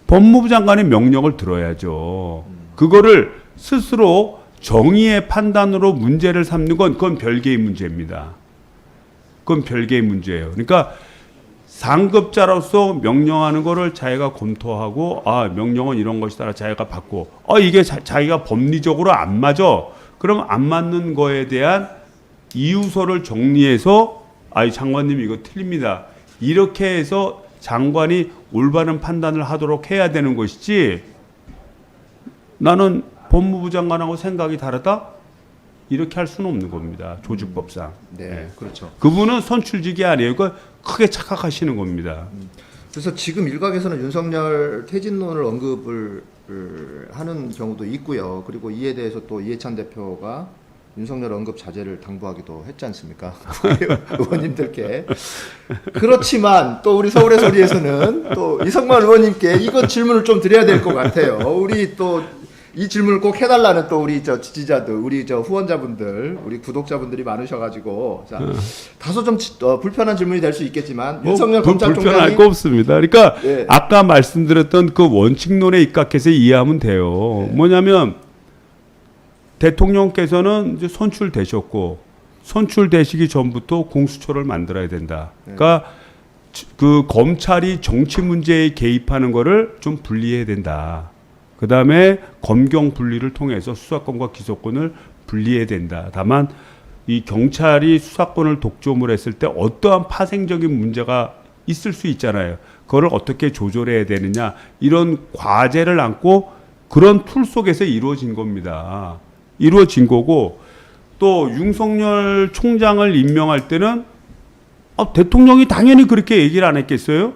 법무부 장관의 명령을 들어야죠. 그거를 스스로 정의의 판단으로 문제를 삼는 건 그건 별개의 문제입니다. 그건 별개의 문제예요. 그러니까 상급자로서 명령하는 거를 자기가 검토하고 명령은 이런 것이다 자기가 받고 이게 자기가 법리적으로 안 맞아. 그럼 안 맞는 거에 대한 이유서를 정리해서 장관님 이거 틀립니다. 이렇게 해서 장관이 올바른 판단을 하도록 해야 되는 것이지 나는 법무부 장관하고 생각이 다르다? 이렇게 할 수는 없는 겁니다. 조직법상. 네, 그렇죠. 그분은 선출직이 아니에요. 그 크게 착각하시는 겁니다. 그래서 지금 일각에서는 윤석열 퇴진론을 언급을 하는 경우도 있고요. 그리고 이에 대해서 또 이해찬 대표가 윤석열 언급 자제를 당부하기도 했지 않습니까? 의원님들께. 그렇지만 또 우리 서울의 소리에서는 또 이성만 의원님께 이거 질문을 좀 드려야 될 것 같아요. 우리 또 이 질문을 꼭 해달라는 또 우리 지지자들, 우리 후원자분들, 우리 구독자분들이 많으셔가지고 다소 좀 불편한 질문이 될 수 있겠지만 윤석열 검찰총장이 불편할 거 없습니다. 그러니까 네. 아까 말씀드렸던 그 원칙론에 입각해서 이해하면 돼요. 네. 뭐냐면 대통령께서는 이제 선출되셨고 선출되시기 전부터 공수처를 만들어야 된다. 그러니까 그 검찰이 정치 문제에 개입하는 거를 좀 분리해야 된다. 그 다음에 검경 분리를 통해서 수사권과 기소권을 분리해야 된다. 다만 이 경찰이 수사권을 독점을 했을 때 어떠한 파생적인 문제가 있을 수 있잖아요. 그거를 어떻게 조절해야 되느냐 이런 과제를 안고 그런 툴 속에서 이루어진 겁니다. 이루어진 거고 또 윤석열 총장을 임명할 때는 대통령이 당연히 그렇게 얘기를 안 했겠어요?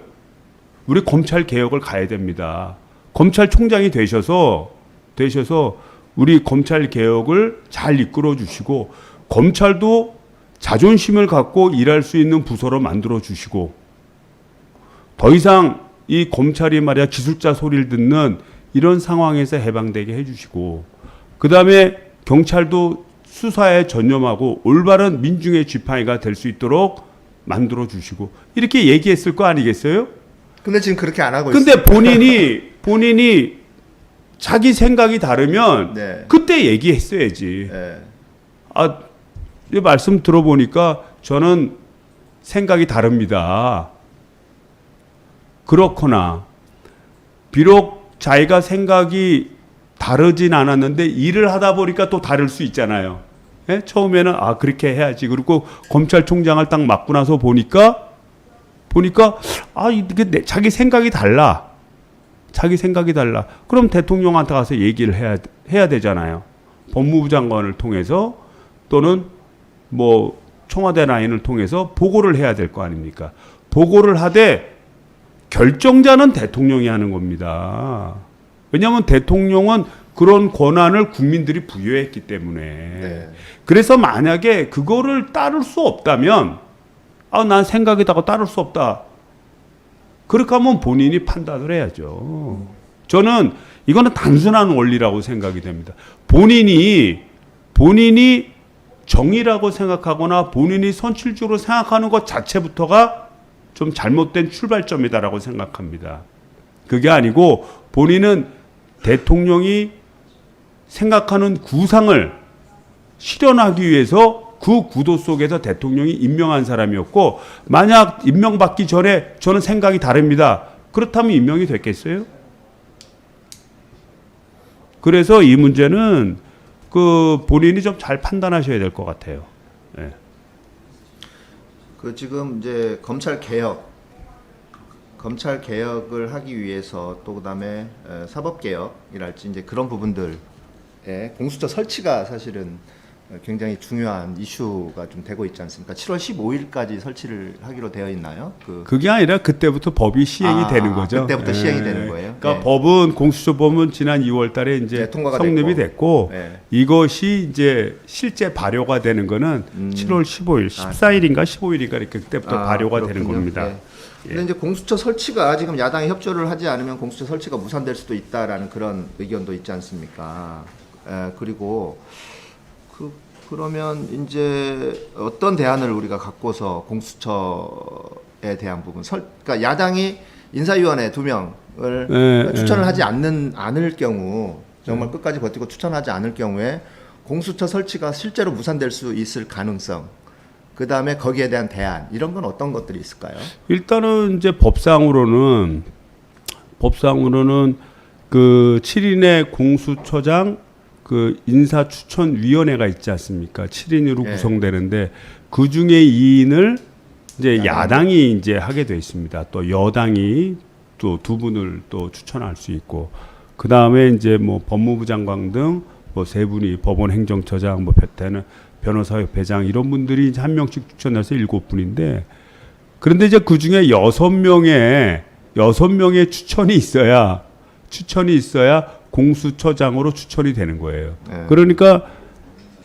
우리 검찰 개혁을 가야 됩니다. 검찰총장이 되셔서 우리 검찰 개혁을 잘 이끌어 주시고 검찰도 자존심을 갖고 일할 수 있는 부서로 만들어 주시고 더 이상 이 검찰이 말이야 기술자 소리를 듣는 이런 상황에서 해방되게 해주시고 그 다음에 경찰도 수사에 전념하고 올바른 민중의 지팡이가 될 수 있도록 만들어 주시고 이렇게 얘기했을 거 아니겠어요? 근데 지금 그렇게 안 하고 근데 있어요. 본인이 자기 생각이 다르면 네. 그때 얘기했어야지. 네. 이 말씀 들어보니까 저는 생각이 다릅니다. 그렇거나 비록 자기가 생각이 다르진 않았는데 일을 하다 보니까 또 다를 수 있잖아요. 예? 처음에는 그렇게 해야지. 그리고 검찰총장을 딱 맡고 나서 보니까 이게 자기 생각이 달라. 자기 생각이 달라. 그럼 대통령한테 가서 얘기를 해야 되잖아요. 법무부 장관을 통해서 또는 뭐 청와대 라인을 통해서 보고를 해야 될 거 아닙니까? 보고를 하되 결정자는 대통령이 하는 겁니다. 왜냐하면 대통령은 그런 권한을 국민들이 부여했기 때문에. 네. 그래서 만약에 그거를 따를 수 없다면 난 생각이 다고 따를 수 없다. 그렇게 하면 본인이 판단을 해야죠. 저는 이거는 단순한 원리라고 생각이 됩니다. 본인이 정의라고 생각하거나 본인이 선출적으로 생각하는 것 자체부터가 좀 잘못된 출발점이다라고 생각합니다. 그게 아니고 본인은 대통령이 생각하는 구상을 실현하기 위해서 그 구도 속에서 대통령이 임명한 사람이었고 만약 임명받기 전에 저는 생각이 다릅니다. 그렇다면 임명이 됐겠어요? 그래서 이 문제는 본인이 좀 잘 판단하셔야 될 것 같아요. 네. 지금 이제 검찰 개혁을 하기 위해서 또 그다음에 사법 개혁이랄지 이제 그런 부분들에 공수처 설치가 사실은 굉장히 중요한 이슈가 좀 되고 있지 않습니까? 7월 15일까지 설치를 하기로 되어 있나요? 그게 아니라 그때부터 법이 시행이 되는 거죠. 그때부터 시행이 되는 거예요. 그러니까 네. 법은 공수처법은 지난 2월달에 이제 통과가 성립이 됐고 네. 이것이 이제 실제 발효가 되는 거는 7월 15일, 14일인가 15일인가 이렇게 그때부터 발효가 되는 그렇군요. 겁니다. 네. 근데 이제 공수처 설치가 지금 야당이 협조를 하지 않으면 공수처 설치가 무산될 수도 있다라는 그런 의견도 있지 않습니까? 그리고 그러면 이제 어떤 대안을 우리가 갖고서 공수처에 대한 부분, 그러니까 야당이 인사위원회 2명을 추천을 하지 않을 경우, 정말 끝까지 버티고 추천하지 않을 경우에 공수처 설치가 실제로 무산될 수 있을 가능성, 그 다음에 거기에 대한 대안, 이런 건 어떤 것들이 있을까요? 일단은 이제 법상으로는 그 7인의 공수처장 그 인사추천위원회가 있지 않습니까? 7인으로 예. 구성되는데 그 중에 2인을 이제 야당이 이제 하게 돼 있습니다. 또 여당이 또 2분을 또 추천할 수 있고, 그 다음에 이제 뭐 법무부 장관 등 뭐 3분이 법원 행정처장, 뭐 변호사협회장 이런 분들이 이제 한 명씩 추천해서 7분인데, 그런데 이제 그 중에 6명의 추천이 있어야 공수처장으로 추천이 되는 거예요. 네. 그러니까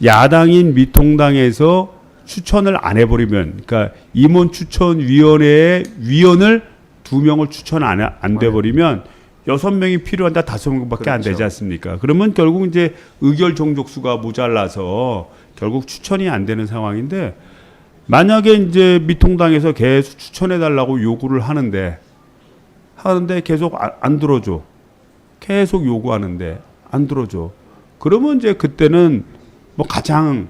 야당인 미통당에서 추천을 안 해버리면, 그러니까 임원추천위원회의 위원을 2명을 추천 안 돼버리면 6명이 필요한다 5명밖에 안 되지 않습니까? 그러면 결국 이제 의결 종족수가 모자라서 결국 추천이 안 되는 상황인데, 만약에 이제 미통당에서 계속 추천해달라고 요구를 하는데 계속 안 들어줘. 계속 요구하는데 안 들어줘. 그러면 이제 그때는 뭐 가장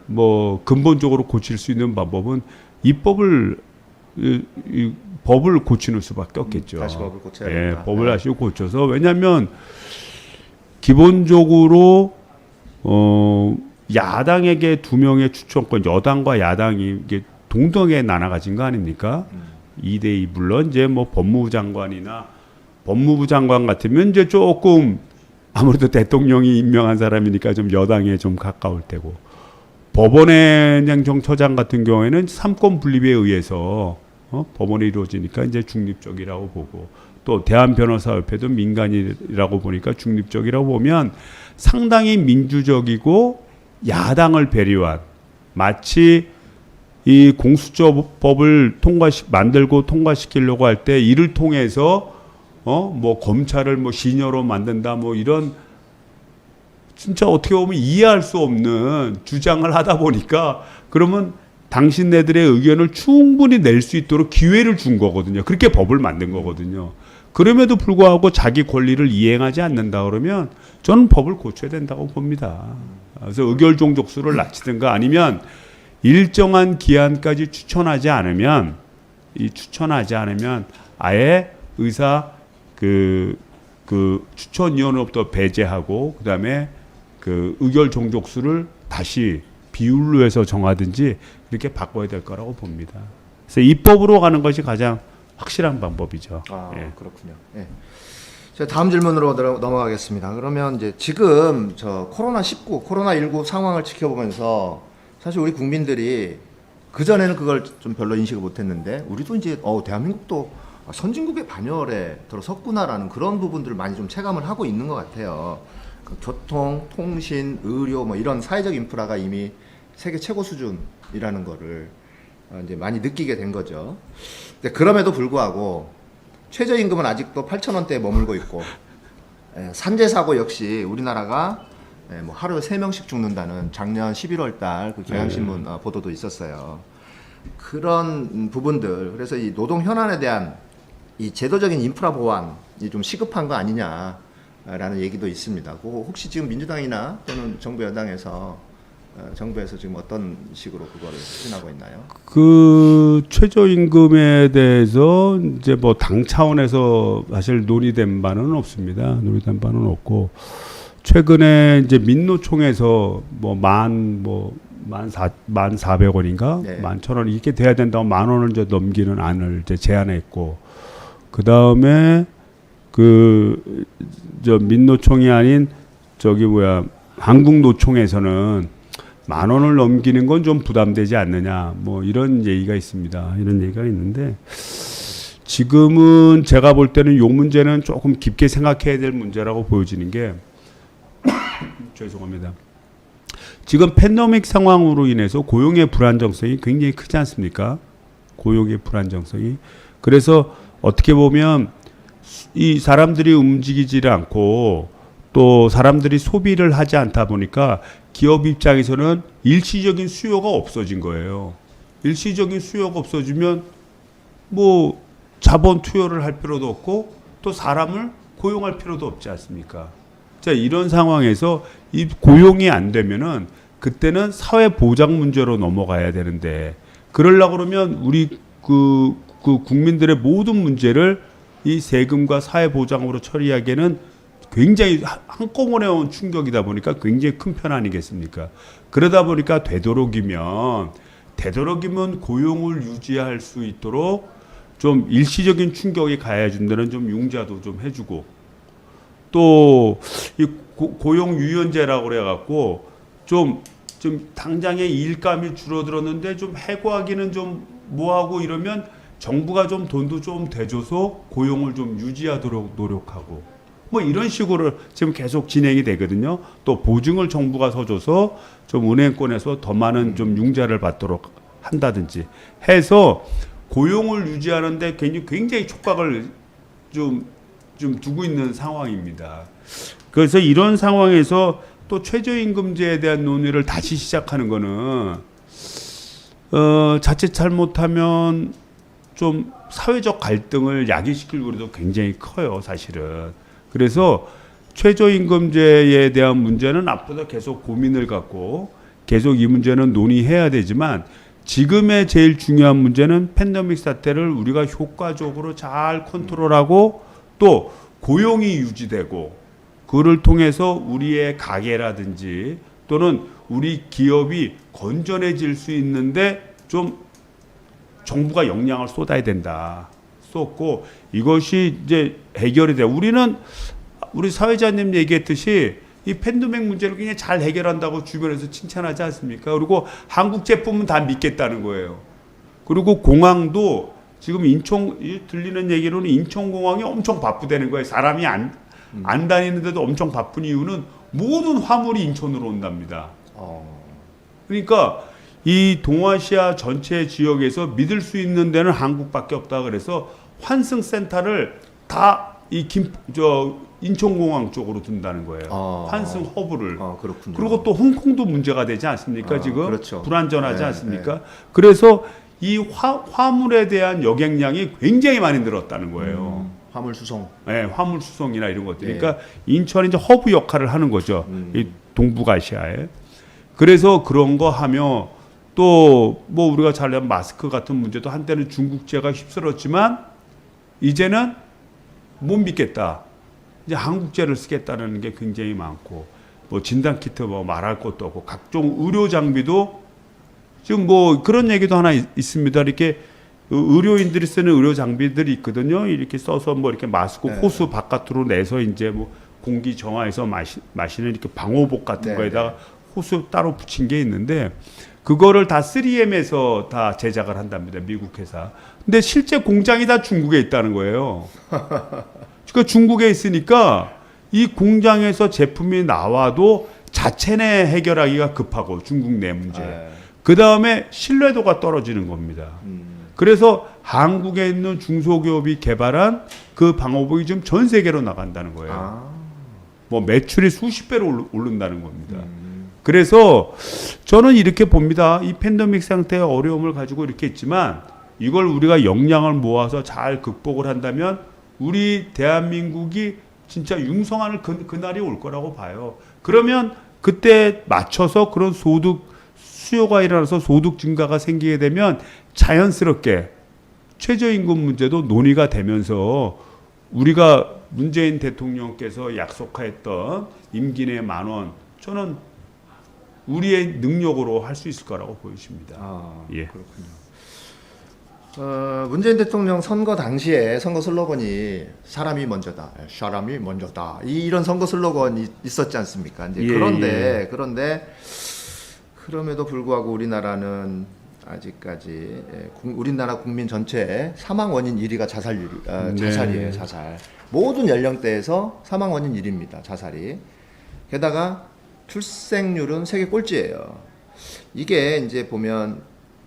뭐 근본적으로 고칠 수 있는 방법은 입법을 법을 고치는 수밖에 없겠죠. 다시 법을 고쳐야 예, 된다. 법을 다시 고쳐서, 왜냐하면 기본적으로 야당에게 2명의 추천권, 여당과 야당이 이게 동등하게 나눠가진 거 아닙니까? 2대2. 물론 이제 뭐 법무부 장관 같으면 이제 조금 아무래도 대통령이 임명한 사람이니까 좀 여당에 좀 가까울 테고, 법원의 행정처장 같은 경우에는 삼권 분립에 의해서 법원이 이루어지니까 이제 중립적이라고 보고, 또 대한변호사협회도 민간이라고 보니까 중립적이라고 보면 상당히 민주적이고 야당을 배려한, 마치 이 공수처법을 만들고 통과시키려고 할 때 이를 통해서 뭐 검찰을 뭐 시녀로 만든다, 뭐 이런 진짜 어떻게 보면 이해할 수 없는 주장을 하다 보니까, 그러면 당신네들의 의견을 충분히 낼 수 있도록 기회를 준 거거든요. 그렇게 법을 만든 거거든요. 그럼에도 불구하고 자기 권리를 이행하지 않는다 그러면 저는 법을 고쳐야 된다고 봅니다. 그래서 의결 종족수를 낮추든가, 아니면 일정한 기한까지 추천하지 않으면 아예 의사 그 추천위원회부터 배제하고, 그다음에 그 의결 종족수를 다시 비율로 해서 정하든지 그렇게 바꿔야 될 거라고 봅니다. 그래서 입법으로 가는 것이 가장 확실한 방법이죠. 예. 그렇군요. 예. 자, 다음 질문으로 넘어가겠습니다. 그러면 이제 지금 저 코로나19 상황을 지켜보면서 사실 우리 국민들이 그전에는 그걸 좀 별로 인식을 못했는데, 우리도 이제 대한민국도 선진국의 반열에 들어섰구나라는 그런 부분들을 많이 좀 체감을 하고 있는 것 같아요. 그 교통, 통신, 의료 뭐 이런 사회적 인프라가 이미 세계 최고 수준이라는 거를 이제 많이 느끼게 된 거죠. 근데 그럼에도 불구하고 최저임금은 아직도 8,000원대에 머물고 있고, 산재 사고 역시 우리나라가 뭐 하루에 3명씩 죽는다는 작년 11월 달 그 경향신문 보도도 있었어요. 그런 부분들, 그래서 이 노동 현안에 대한 이 제도적인 인프라 보완이 좀 시급한 거 아니냐라는 얘기도 있습니다. 그거 혹시 지금 민주당이나 또는 정부 여당에서 정부에서 지금 어떤 식으로 그거를 추진하고 있나요? 그 최저임금에 대해서 이제 뭐 당 차원에서 사실 논의된 바는 없습니다. 논의된 바는 없고, 최근에 이제 민노총에서 뭐 1,400원인가 네. 11,000원 이렇게 돼야 된다고 10,000원을 이제 넘기는 안을 이제 제안했고, 그 다음에 민노총이 아닌 한국노총에서는 10,000원을 넘기는 건 좀 부담되지 않느냐 뭐 이런 얘기가 있습니다. 이런 얘기가 있는데 지금은 제가 볼 때는 이 문제는 조금 깊게 생각해야 될 문제라고 보여지는 게 죄송합니다. 지금 팬데믹 상황으로 인해서 고용의 불안정성이 굉장히 크지 않습니까? 고용의 불안정성이. 그래서 어떻게 보면 이 사람들이 움직이지를 않고 또 사람들이 소비를 하지 않다 보니까 기업 입장에서는 일시적인 수요가 없어진 거예요. 일시적인 수요가 없어지면 뭐 자본 투여를 할 필요도 없고 또 사람을 고용할 필요도 없지 않습니까? 자, 이런 상황에서 이 고용이 안 되면은 그때는 사회 보장 문제로 넘어가야 되는데 그러려고 그러면 우리 그 국민들의 모든 문제를 이 세금과 사회 보장으로 처리하기에는 굉장히 한꺼번에 온 충격이다 보니까 굉장히 큰 편 아니겠습니까? 그러다 보니까 되도록이면 고용을 유지할 수 있도록 좀 일시적인 충격이 가해준 데는 좀 융자도 좀 해주고 또 이 고용 유연제라고 그래갖고 좀 당장에 일감이 줄어들었는데 좀 해고하기는 좀 뭐하고 이러면 정부가 좀 돈도 좀 대줘서 고용을 좀 유지하도록 노력하고 뭐 이런 식으로 지금 계속 진행이 되거든요. 또 보증을 정부가 서줘서 좀 은행권에서 더 많은 좀 융자를 받도록 한다든지 해서 고용을 유지하는데 굉장히 촉각을 좀 두고 있는 상황입니다. 그래서 이런 상황에서 또 최저임금제에 대한 논의를 다시 시작하는 거는 자칫 잘못하면 좀 사회적 갈등을 야기시킬 우려도 굉장히 커요, 사실은. 그래서 최저임금제에 대한 문제는 앞으로 계속 고민을 갖고 계속 이 문제는 논의해야 되지만 지금의 제일 중요한 문제는 팬데믹 사태를 우리가 효과적으로 잘 컨트롤하고 또 고용이 유지되고 그를 통해서 우리의 가게라든지 또는 우리 기업이 건전해질 수 있는데 좀 정부가 역량을 쏟아야 된다. 쏟고 이것이 이제 해결이 돼. 우리 사회자님 얘기했듯이 이 팬데믹 문제를 굉장히 잘 해결한다고 주변에서 칭찬하지 않습니까? 그리고 한국 제품은 다 믿겠다는 거예요. 그리고 공항도 지금 들리는 얘기로는 인천공항이 엄청 바쁘다는 거예요. 사람이 안 다니는데도 엄청 바쁜 이유는 모든 화물이 인천으로 온답니다. 그러니까 이 동아시아 전체 지역에서 믿을 수 있는 데는 한국밖에 없다. 그래서 환승센터를 다 인천공항 쪽으로 둔다는 거예요. 환승 허브를. 그렇군요. 그리고 또 홍콩도 문제가 되지 않습니까? 지금 그렇죠. 불안전하지 네, 않습니까? 네. 그래서 이 화물에 대한 여객량이 굉장히 많이 늘었다는 거예요. 화물 수송. 네, 화물 수송이나 이런 것들. 그러니까 인천이 이제 허브 역할을 하는 거죠. 이 동북아시아에. 그래서 그런 거 하며 또 뭐 우리가 잘 아는 마스크 같은 문제도 한때는 중국제가 휩쓸었지만 이제는 못 믿겠다. 이제 한국제를 쓰겠다는 게 굉장히 많고 뭐 진단 키트 뭐 말할 것도 없고 각종 의료 장비도 지금 뭐 그런 얘기도 하나 있습니다. 이렇게 의료인들이 쓰는 의료 장비들이 있거든요. 이렇게 써서 뭐 이렇게 마스크 호수 바깥으로 내서 이제 뭐 공기 정화해서 마시는 이렇게 방호복 같은 거에다가 호수 따로 붙인 게 있는데 그거를 다 3M에서 다 제작을 한답니다. 미국 회사. 근데 실제 공장이 다 중국에 있다는 거예요. 그러니까 중국에 있으니까 이 공장에서 제품이 나와도 자체 내 해결하기가 급하고 중국 내 문제. 그 다음에 신뢰도가 떨어지는 겁니다. 그래서 한국에 있는 중소기업이 개발한 그 방호복이 지금 전 세계로 나간다는 거예요. 뭐 매출이 수십 배로 오른다는 겁니다. 그래서 저는 이렇게 봅니다. 이 팬데믹 상태의 어려움을 가지고 이렇게 있지만 이걸 우리가 역량을 모아서 잘 극복을 한다면 우리 대한민국이 진짜 융성하는 그날이 올 거라고 봐요. 그러면 그때 맞춰서 그런 수요가 일어나서 소득 증가가 생기게 되면 자연스럽게 최저임금 문제도 논의가 되면서 우리가 문재인 대통령께서 약속했던 임기 내 10,000원 저는 우리의 능력으로 할 수 있을 거라고 보여집니다. 예. 그렇군요. 문재인 대통령 선거 당시에 선거 슬로건이 사람이 먼저다, 사람이 먼저다 이런 선거 슬로건이 있었지 않습니까? 이제 예, 그런데 그럼에도 불구하고 우리나라는 아직까지 우리나라 국민 전체의 사망 원인 1위가 자살이에요. 자살. 모든 연령대에서 사망 원인 1위입니다. 자살이. 게다가 출생률은 세계 꼴찌예요. 이게 이제 보면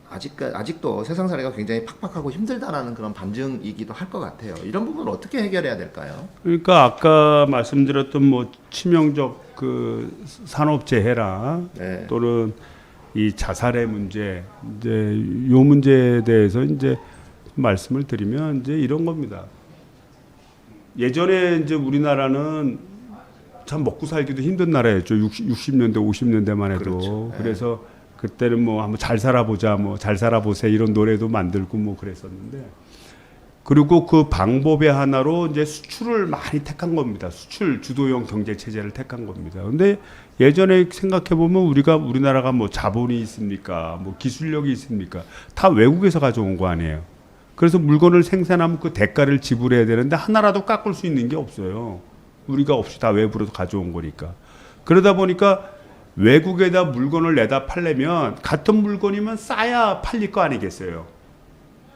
아직도 세상 살이가 굉장히 팍팍하고 힘들다라는 그런 반증이기도 할 것 같아요. 이런 부분을 어떻게 해결해야 될까요? 그러니까 아까 말씀드렸던 뭐 치명적 그 산업재해라 네. 또는 이 자살의 문제 이제 요 문제에 대해서 이제 말씀을 드리면 이제 이런 겁니다. 예전에 이제 우리나라는 참 먹고 살기도 힘든 나라였죠. 60년대 50년대만 해도. 그렇죠. 네. 그래서 그때는 뭐 한번 잘 살아보자, 뭐 잘 살아보세 이런 노래도 만들고 뭐 그랬었는데, 그리고 그 방법의 하나로 이제 수출을 많이 택한 겁니다. 수출 주도형 경제 체제를 택한 겁니다. 근데 예전에 생각해 보면 우리나라가 뭐 자본이 있습니까, 뭐 기술력이 있습니까? 다 외국에서 가져온 거 아니에요. 그래서 물건을 생산하면 그 대가를 지불해야 되는데 하나라도 깎을 수 있는 게 없어요. 우리가 없이 다 외부로 가져온 거니까. 그러다 보니까 외국에다 물건을 내다 팔려면 같은 물건이면 싸야 팔릴 거 아니겠어요.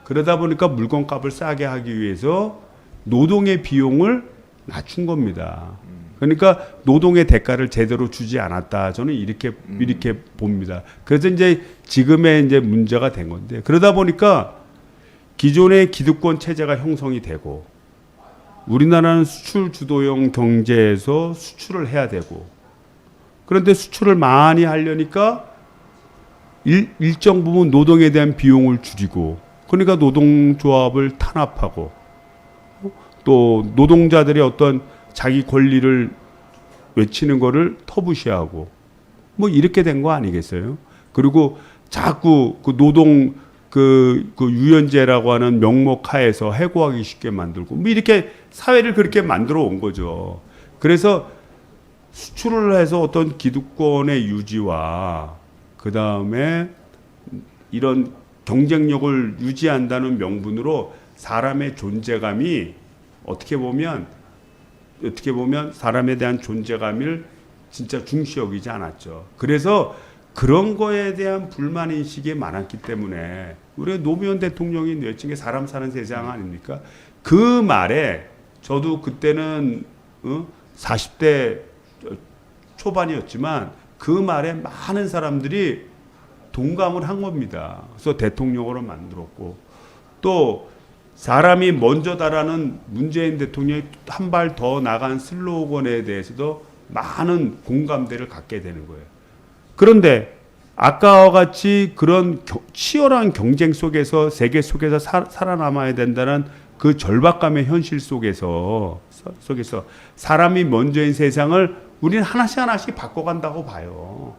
그러다 보니까 물건값을 싸게 하기 위해서 노동의 비용을 낮춘 겁니다. 그러니까 노동의 대가를 제대로 주지 않았다. 저는 이렇게 봅니다. 그래서 이제 지금의 이제 문제가 된 건데, 그러다 보니까 기존의 기득권 체제가 형성이 되고, 우리나라는 수출 주도형 경제에서 수출을 해야 되고, 그런데 수출을 많이 하려니까 일정 부분 노동에 대한 비용을 줄이고, 그러니까 노동조합을 탄압하고, 또 노동자들의 어떤 자기 권리를 외치는 거를 터부시하고, 뭐 이렇게 된 거 아니겠어요? 그리고 자꾸 그 노동 그 유연제라고 하는 명목 하에서 해고하기 쉽게 만들고, 뭐 이렇게 사회를 그렇게 만들어 온 거죠. 그래서 수출을 해서 어떤 기득권의 유지와 그 다음에 이런 경쟁력을 유지한다는 명분으로 사람의 존재감이 어떻게 보면 사람에 대한 존재감을 진짜 중시 여기지 않았죠. 그래서 그런 거에 대한 불만 인식이 많았기 때문에 우리 노무현 대통령이 냈던 게 사람 사는 세상 아닙니까? 그 말에 저도 그때는 40대 초반이었지만 그 말에 많은 사람들이 동감을 한 겁니다. 그래서 대통령으로 만들었고, 또 사람이 먼저다라는 문재인 대통령이 한 발 더 나간 슬로건에 대해서도 많은 공감대를 갖게 되는 거예요. 그런데 아까와 같이 그런 치열한 경쟁 속에서 세계 속에서 살아남아야 된다는 그 절박감의 현실 속에서 사람이 먼저인 세상을 우리는 하나씩 바꿔간다고 봐요.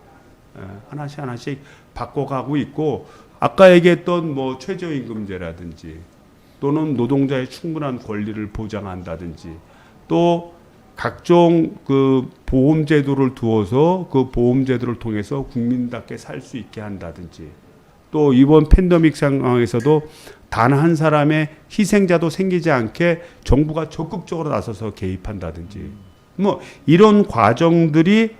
하나씩 바꿔가고 있고, 아까 얘기했던 뭐 최저임금제라든지 또는 노동자의 충분한 권리를 보장한다든지, 또 각종 그 보험제도를 두어서 그 보험제도를 통해서 국민답게 살 수 있게 한다든지, 또 이번 팬데믹 상황에서도 단 한 사람의 희생자도 생기지 않게 정부가 적극적으로 나서서 개입한다든지, 뭐 이런 과정들이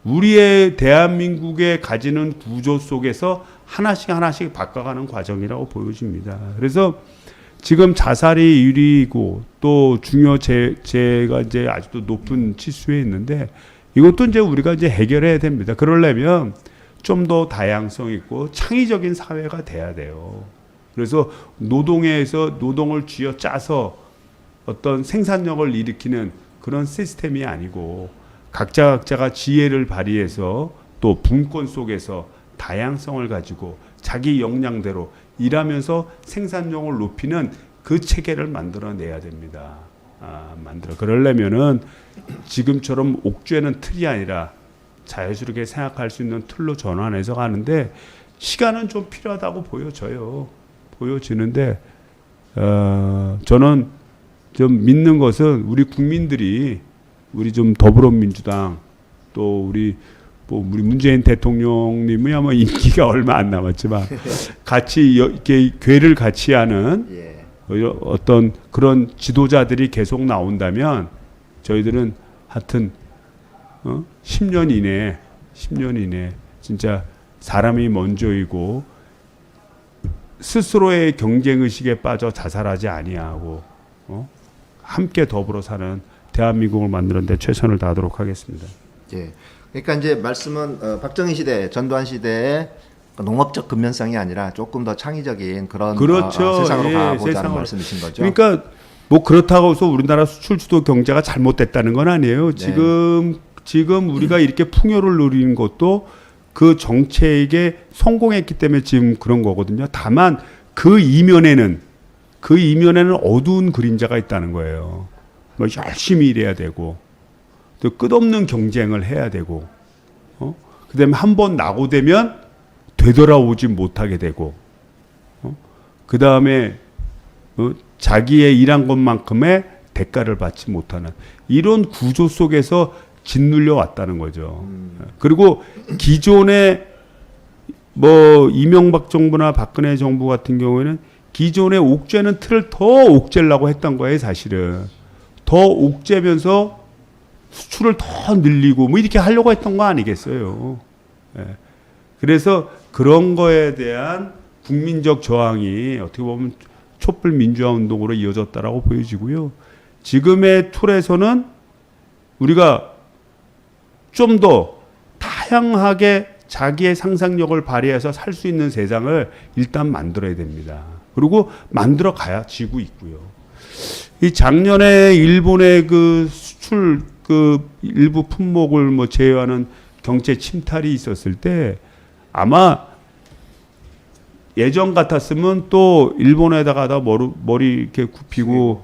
우리의 대한민국에 가지는 구조 속에서 하나씩 바꿔가는 과정이라고 보여집니다. 그래서 지금 자살이 1위이고 또 중요재해가 이제 아직도 높은 치수에 있는데, 이것도 이제 우리가 이제 해결해야 됩니다. 그러려면 좀 더 다양성 있고 창의적인 사회가 돼야 돼요. 그래서 노동에서 노동을 쥐어 짜서 어떤 생산력을 일으키는 그런 시스템이 아니고, 각자가 지혜를 발휘해서 또 분권 속에서 다양성을 가지고 자기 역량대로 일하면서 생산력을 높이는 그 체계를 만들어내야 됩니다. 그러려면은 지금처럼 옥죄는 틀이 아니라 자유스럽게 생각할 수 있는 틀로 전환해서 가는데 시간은 좀 필요하다고 보여지는데, 저는 좀 믿는 것은 우리 국민들이, 우리 좀 더불어민주당, 또 우리 문재인 대통령님이 아마 인기가 얼마 안 남았지만 같이 이렇게 궤를 같이 하는 어떤 그런 지도자들이 계속 나온다면 저희들은 하여튼 10년 이내 진짜 사람이 먼저이고 스스로의 경쟁 의식에 빠져 자살하지 아니하고 함께 더불어 사는 대한민국을 만드는 데 최선을 다하도록 하겠습니다. 예. 그러니까 이제 말씀은 박정희 시대, 전두환 시대의 농업적 근면성이 아니라 조금 더 창의적인 그런 그렇죠. 세상으로 예, 가보자는 세상으로. 말씀이신 거죠. 그러니까 뭐 그렇다고 해서 우리나라 수출 주도 경제가 잘못됐다는 건 아니에요. 지금 우리가 이렇게 풍요를 누리는 것도 그 정책에 성공했기 때문에 지금 그런 거거든요. 다만 그 이면에는 어두운 그림자가 있다는 거예요. 뭐 열심히 일해야 되고 또 끝없는 경쟁을 해야 되고 그다음에 한 번 낙오되면 되돌아오지 못하게 되고 그다음에 자기의 일한 것만큼의 대가를 받지 못하는 이런 구조 속에서 짓눌려 왔다는 거죠. 그리고 기존의 뭐 이명박 정부나 박근혜 정부 같은 경우에는 기존의 옥죄는 틀을 더 옥죄려고 했던 거예요, 사실은. 더 옥죄면서 수출을 더 늘리고 뭐 이렇게 하려고 했던 거 아니겠어요. 예. 그래서 그런 거에 대한 국민적 저항이 어떻게 보면 촛불 민주화 운동으로 이어졌다라고 보여지고요. 지금의 툴에서는 우리가 좀 더 다양하게 자기의 상상력을 발휘해서 살 수 있는 세상을 일단 만들어야 됩니다. 그리고 만들어 가야지고 있고요. 이 작년에 일본의 그 수출 그 일부 품목을 뭐 제외하는 경제 침탈이 있었을 때 아마 예전 같았으면 또 일본에다가 머리 이렇게 굽히고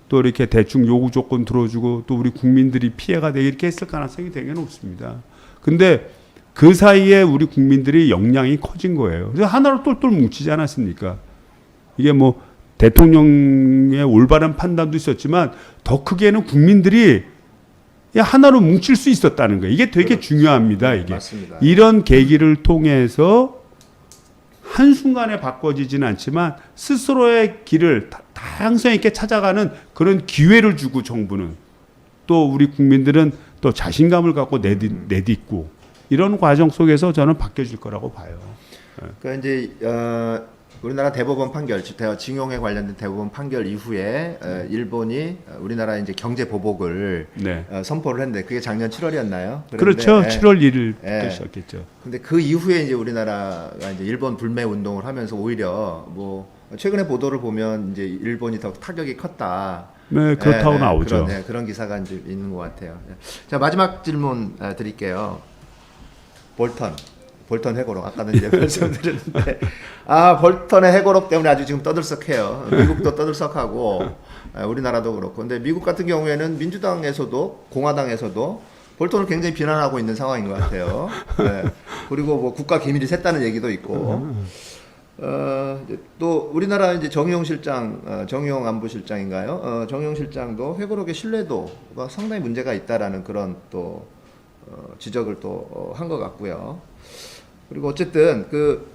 또 이렇게 대충 요구 조건 들어주고 또 우리 국민들이 피해가 되게 이렇게 했을 가능성이 되게 높습니다. 근데 그 사이에 우리 국민들이 역량이 커진 거예요. 그래서 하나로 똘똘 뭉치지 않았습니까? 이게 뭐 대통령의 올바른 판단도 있었지만 더 크게는 국민들이 하나로 뭉칠 수 있었다는 거예요. 이게 되게 중요합니다. 이게 맞습니다. 이런 계기를 통해서 한순간에 바꿔지지는 않지만 스스로의 길을 다양성 있게 찾아가는 그런 기회를 주고 정부는 또 우리 국민들은 또 자신감을 갖고 내딛고 이런 과정 속에서 저는 바뀌어질 거라고 봐요. 그러니까 이제 우리나라 대법원 판결, 징용에 관련된 대법원 판결 이후에 일본이 우리나라 이제 경제 보복을 네. 선포를 했는데 그게 작년 7월이었나요? 그렇죠. 7월 1일부터 시작했죠. 근데 그 이후에 이제 우리나라가 이제 일본 불매 운동을 하면서 오히려 뭐 최근에 보도를 보면 이제 일본이 더 타격이 컸다. 네, 그렇다고 나오죠. 그런 기사가 이제 있는 것 같아요. 자, 마지막 질문 드릴게요. 볼턴 회고록 아까는 이제 말씀드렸는데 볼턴의 회고록 때문에 아주 지금 떠들썩해요. 미국도 떠들썩하고 우리나라도 그렇고. 근데 미국 같은 경우에는 민주당에서도 공화당에서도 볼턴을 굉장히 비난하고 있는 상황인 것 같아요. 네. 그리고 뭐 국가 기밀이 샜다는 얘기도 있고. 또 우리나라 이제 정의용 실장, 정의용 안보실장인가요? 정의용 실장도 회고록의 신뢰도가 상당히 문제가 있다라는 그런 또 지적을 또 한 것 같고요. 그리고 어쨌든 그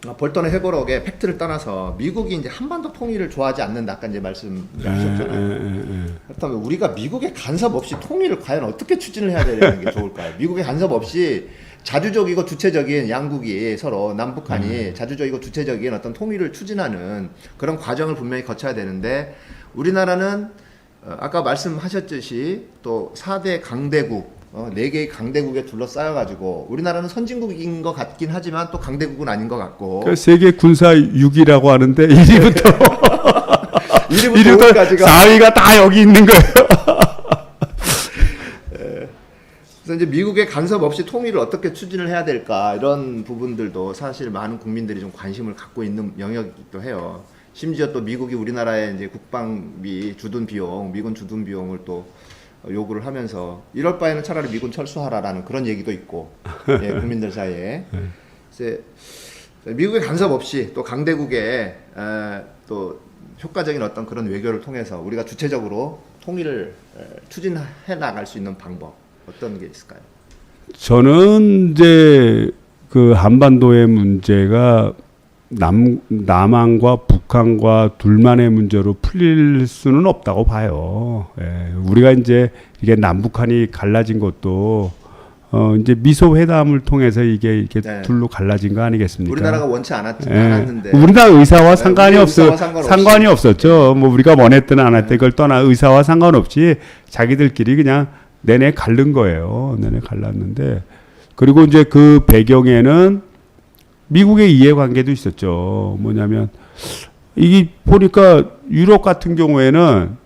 볼턴의 회고록의 팩트를 떠나서 미국이 이제 한반도 통일을 좋아하지 않는다. 아까 이제 말씀하셨잖아요. 그렇다면 우리가 미국의 간섭 없이 통일을 과연 어떻게 추진을 해야 되는 게 좋을까요? 미국의 간섭 없이 자주적이고 주체적인 양국이 서로 남북한이 자주적이고 주체적인 어떤 통일을 추진하는 그런 과정을 분명히 거쳐야 되는데 우리나라는 아까 말씀하셨듯이 또 4대 강대국 4개의 강대국에 둘러싸여가지고 우리나라는 선진국인 것 같긴 하지만 또 강대국은 아닌 것 같고 그 세계 군사 6위라고 하는데 1위부터 1위부터 5위까지가 4위가 다 여기 있는 거예요. 그래서 이제 미국의 간섭 없이 통일을 어떻게 추진을 해야 될까 이런 부분들도 사실 많은 국민들이 좀 관심을 갖고 있는 영역이기도 해요. 심지어 또 미국이 우리나라의 이제 국방비 주둔 비용, 미군 주둔 비용을 또 요구를 하면서 이럴 바에는 차라리 미군 철수하라라는 그런 얘기도 있고 예, 국민들 사이에 이제 미국의 간섭 없이 또 강대국의 또 효과적인 어떤 그런 외교를 통해서 우리가 주체적으로 통일을 추진해 나갈 수 있는 방법 어떤 게 있을까요? 저는 이제 그 한반도의 문제가 남한과 북한과 둘만의 문제로 풀릴 수는 없다고 봐요. 예, 우리가 이제 이게 남북한이 갈라진 것도 이제 미소 회담을 통해서 이게 이렇게 네. 둘로 갈라진 거 아니겠습니까? 우리나라가 원치 예. 않았는데 우리나라 의사와 네, 상관이 우리 없어 의사와 상관없이. 상관이 없었죠. 뭐 우리가 원했든 안 했든 그걸 떠나 의사와 상관없이 자기들끼리 그냥 내내 갈른 거예요. 내내 갈랐는데 그리고 이제 그 배경에는 미국의 이해관계도 있었죠. 뭐냐면 이게 보니까 유럽 같은 경우에는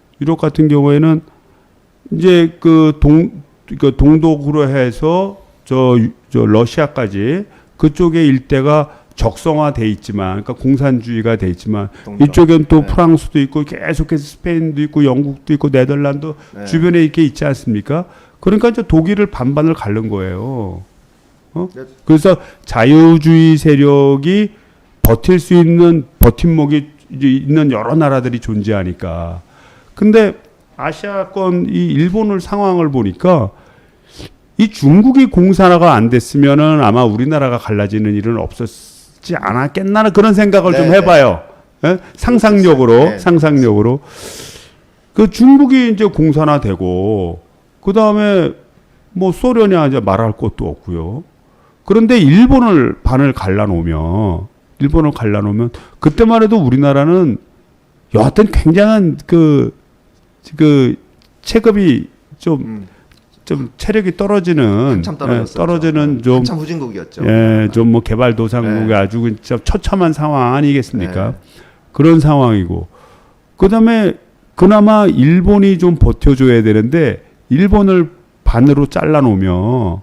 이제 그 동독으로 해서 저 러시아까지 그쪽의 일대가 적성화돼 있지만, 그러니까 공산주의가 돼 있지만 동쪽. 이쪽엔 또 네. 프랑스도 있고 계속해서 스페인도 있고 영국도 있고 네덜란드 네. 주변에 이렇게 있지 않습니까? 그러니까 이제 독일을 반반을 가른 거예요. 네. 그래서 자유주의 세력이 버틸 수 있는 버팀목이 이제 있는 여러 나라들이 존재하니까. 근데 아시아권 이 일본을 상황을 보니까 이 중국이 공산화가 안 됐으면은 아마 우리나라가 갈라지는 일은 없었지 않았겠나 그런 생각을 좀 네, 해봐요. 예? 상상력으로 네. 상상력으로 그 중국이 이제 공산화되고 그 다음에 뭐 소련이 이제 말할 것도 없고요. 그런데 일본을 반을 갈라놓으면 그때만 해도 우리나라는 여하튼 굉장한 그 체급이 좀 체력이 떨어지는 한참 떨어졌었죠. 떨어지는 좀 한참 후진국이었죠. 좀 뭐 개발도상국이 네. 아주 진짜 처참한 상황 아니겠습니까? 네. 그런 상황이고 그다음에 그나마 일본이 좀 버텨줘야 되는데 일본을 반으로 잘라놓으면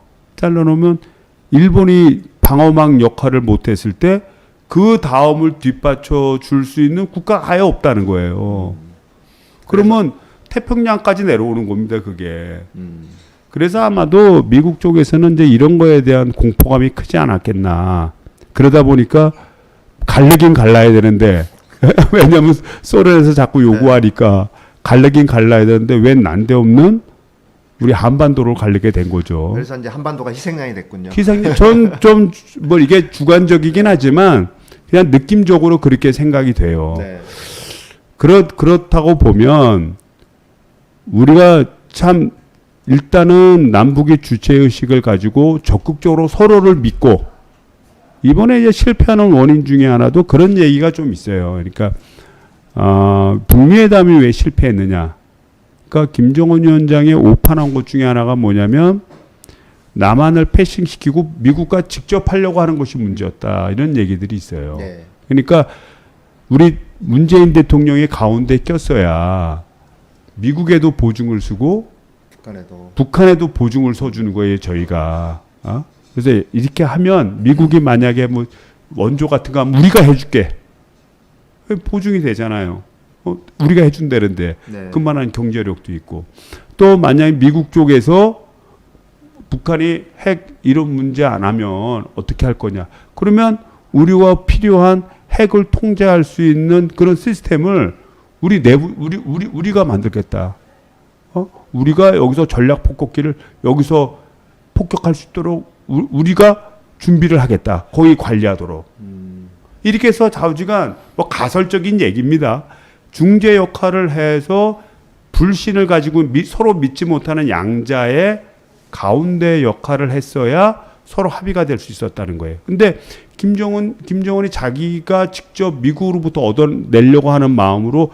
일본이 방어막 역할을 못했을 때 그 다음을 뒷받쳐 줄 수 있는 국가가 아예 없다는 거예요. 그러면 태평양까지 내려오는 겁니다, 그게. 그래서 아마도 미국 쪽에서는 이제 이런 거에 대한 공포감이 크지 않았겠나. 그러다 보니까 갈르긴 갈라야 되는데, 왜냐하면 소련에서 자꾸 요구하니까 갈르긴 갈라야 되는데 왜 난데없는 우리 한반도를 갈르게 된 거죠. 그래서 이제 한반도가 희생양이 됐군요. 희생이 전좀 뭐 이게 주관적이긴 하지만 그냥 느낌적으로 그렇게 생각이 돼요. 네. 그렇다고 보면 우리가 참 일단은 남북의 주체의식을 가지고 적극적으로 서로를 믿고 이번에 이제 실패하는 원인 중에 하나도 그런 얘기가 좀 있어요. 그러니까 북미회담이 왜 실패했느냐. 그러니까 김정은 위원장의 오판한 것 중에 하나가 뭐냐면 남한을 패싱시키고 미국과 직접 하려고 하는 것이 문제였다. 이런 얘기들이 있어요. 네. 그러니까 우리 문재인 대통령이 가운데 꼈어야 미국에도 보증을 쓰고 북한에도 보증을 서주는 거예요, 저희가. 그래서 이렇게 하면 미국이 만약에 뭐 원조 같은 거 하면 우리가 해줄게. 보증이 되잖아요. 우리가 해준다는데 네. 그만한 경제력도 있고 또 만약에 미국 쪽에서 북한이 핵 이런 문제 안 하면 어떻게 할 거냐. 그러면 우리와 필요한 핵을 통제할 수 있는 그런 시스템을 우리가 만들겠다. 우리가 여기서 전략 폭격기를 여기서 폭격할 수 있도록 우리가 준비를 하겠다. 거기 관리하도록. 이렇게 해서 좌우지간 뭐 가설적인 얘기입니다. 중재 역할을 해서 불신을 가지고 서로 믿지 못하는 양자의 가운데 역할을 했어야 서로 합의가 될 수 있었다는 거예요. 근데 김정은이 자기가 직접 미국으로부터 얻어내려고 하는 마음으로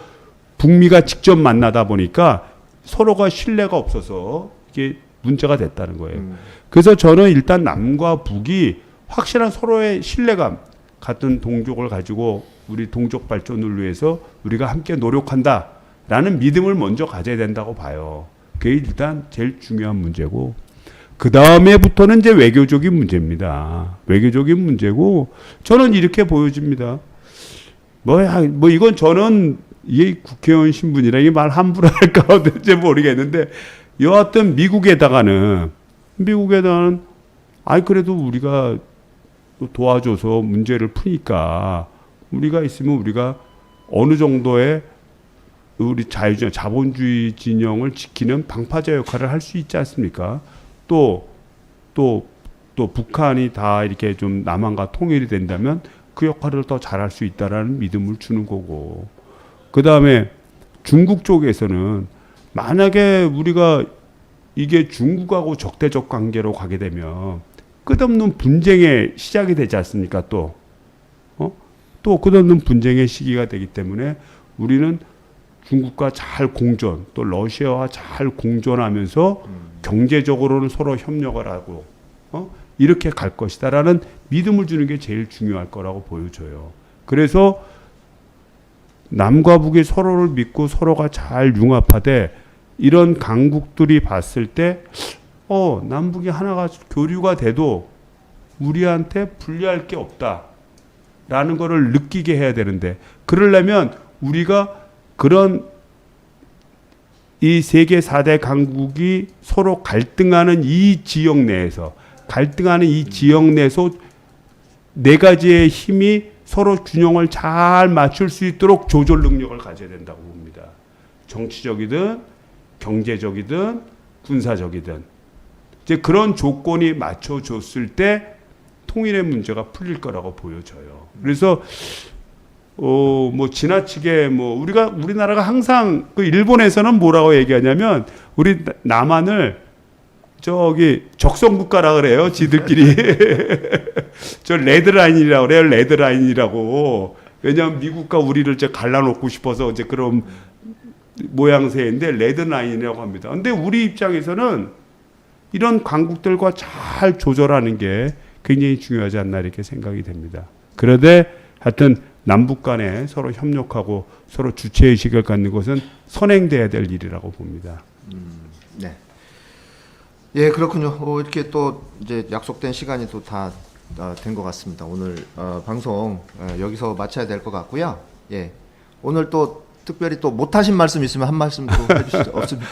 북미가 직접 만나다 보니까 서로가 신뢰가 없어서 이게 문제가 됐다는 거예요. 그래서 저는 일단 남과 북이 확실한 서로의 신뢰감, 같은 동족을 가지고 우리 동족 발전을 위해서 우리가 함께 노력한다라는 믿음을 먼저 가져야 된다고 봐요. 그게 일단 제일 중요한 문제고 그 다음에부터는 이제 외교적인 문제입니다. 외교적인 문제고 저는 이렇게 보여집니다. 뭐 이건 저는 이게 국회의원 신분이라 이 말 함부로 할까 어떨지 모르겠는데 여하튼 미국에다가는 그래도 우리가 도와줘서 문제를 푸니까 우리가 있으면 우리가 어느 정도의 우리 자본주의 진영을 지키는 방파제 역할을 할 수 있지 않습니까? 또 북한이 다 이렇게 좀 남한과 통일이 된다면 그 역할을 더 잘할 수 있다라는 믿음을 주는 거고. 그 다음에 중국 쪽에서는 만약에 우리가 이게 중국하고 적대적 관계로 가게 되면 끝없는 분쟁의 시작이 되지 않습니까? 또 끝없는 분쟁의 시기가 되기 때문에 우리는 중국과 잘 공존, 또 러시아와 잘 공존하면서 경제적으로는 서로 협력을 하고 이렇게 갈 것이다라는 믿음을 주는 게 제일 중요할 거라고 보여져요. 그래서 남과 북이 서로를 믿고 서로가 잘 융합하되 이런 강국들이 봤을 때 남북이 하나가 교류가 돼도 우리한테 불리할 게 없다라는 거를 느끼게 해야 되는데, 그러려면 우리가 그런 이 세계 4대 강국이 서로 갈등하는 이 지역 내에서 네 가지의 힘이 서로 균형을 잘 맞출 수 있도록 조절 능력을 가져야 된다고 봅니다. 정치적이든 경제적이든 군사적이든 이제 그런 조건이 맞춰줬을 때 통일의 문제가 풀릴 거라고 보여져요. 그래서 뭐 지나치게 우리나라가 항상 그 일본에서는 뭐라고 얘기하냐면 우리 남한을 저기 적성 국가라 그래요. 지들끼리 저 레드라인이라고 그래요. 레드라인이라고. 왜냐하면 미국과 우리를 이제 갈라놓고 싶어서 이제 그런 모양새인데 레드라인이라고 합니다. 근데 우리 입장에서는 이런 강국들과 잘 조절하는 게 굉장히 중요하지 않나 이렇게 생각이 됩니다. 그런데 하여튼 남북 간에 서로 협력하고 서로 주체의식을 갖는 것은 선행돼야 될 일이라고 봅니다. 네. 예, 그렇군요. 이렇게 또 이제 약속된 시간이 또 다 된 것 같습니다. 오늘 방송 여기서 마쳐야 될 것 같고요. 예, 오늘 또 특별히 또 못하신 말씀 있으면 한 말씀 또 해주시죠. 없습니까?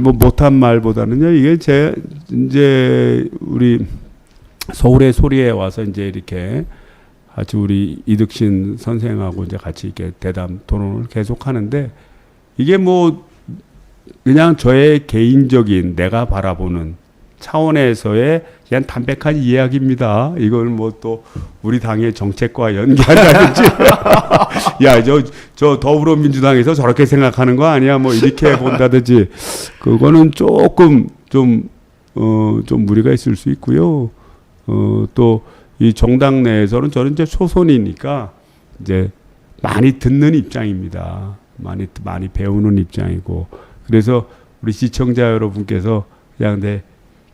뭐 못한 말보다는요. 이게 이제 우리 서울의 소리에 와서 이제 이렇게 같이 우리 이득신 선생하고 이제 같이 이렇게 대담 토론을 계속 하는데 이게 뭐 그냥 저의 개인적인 내가 바라보는 차원에서의 그냥 담백한 이야기입니다. 이걸 뭐 또 우리 당의 정책과 연계한다든지 야, 저 더불어민주당에서 저렇게 생각하는 거 아니야? 뭐 이렇게 본다든지 그거는 조금 좀 무리가 있을 수 있고요. 또 이 정당 내에서는 저는 이제 초선이니까 이제 많이 듣는 입장입니다. 많이 배우는 입장이고 그래서 우리 시청자 여러분께서 그냥 내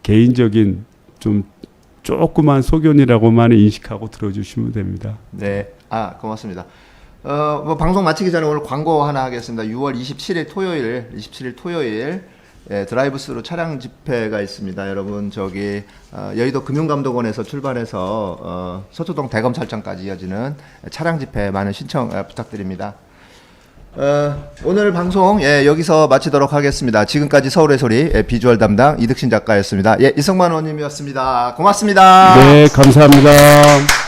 개인적인 좀 조그만 소견이라고만 인식하고 들어주시면 됩니다. 네, 고맙습니다. 뭐 방송 마치기 전에 오늘 광고 하나 하겠습니다. 6월 27일 토요일 드라이브스루 차량 집회가 있습니다. 여러분 저기 여의도 금융감독원에서 출발해서 서초동 대검찰청까지 이어지는 차량 집회 많은 신청 부탁드립니다. 오늘 방송 여기서 마치도록 하겠습니다. 지금까지 서울의 소리 비주얼 담당 이득신 작가였습니다. 이승만 의원님이었습니다. 고맙습니다. 네, 감사합니다.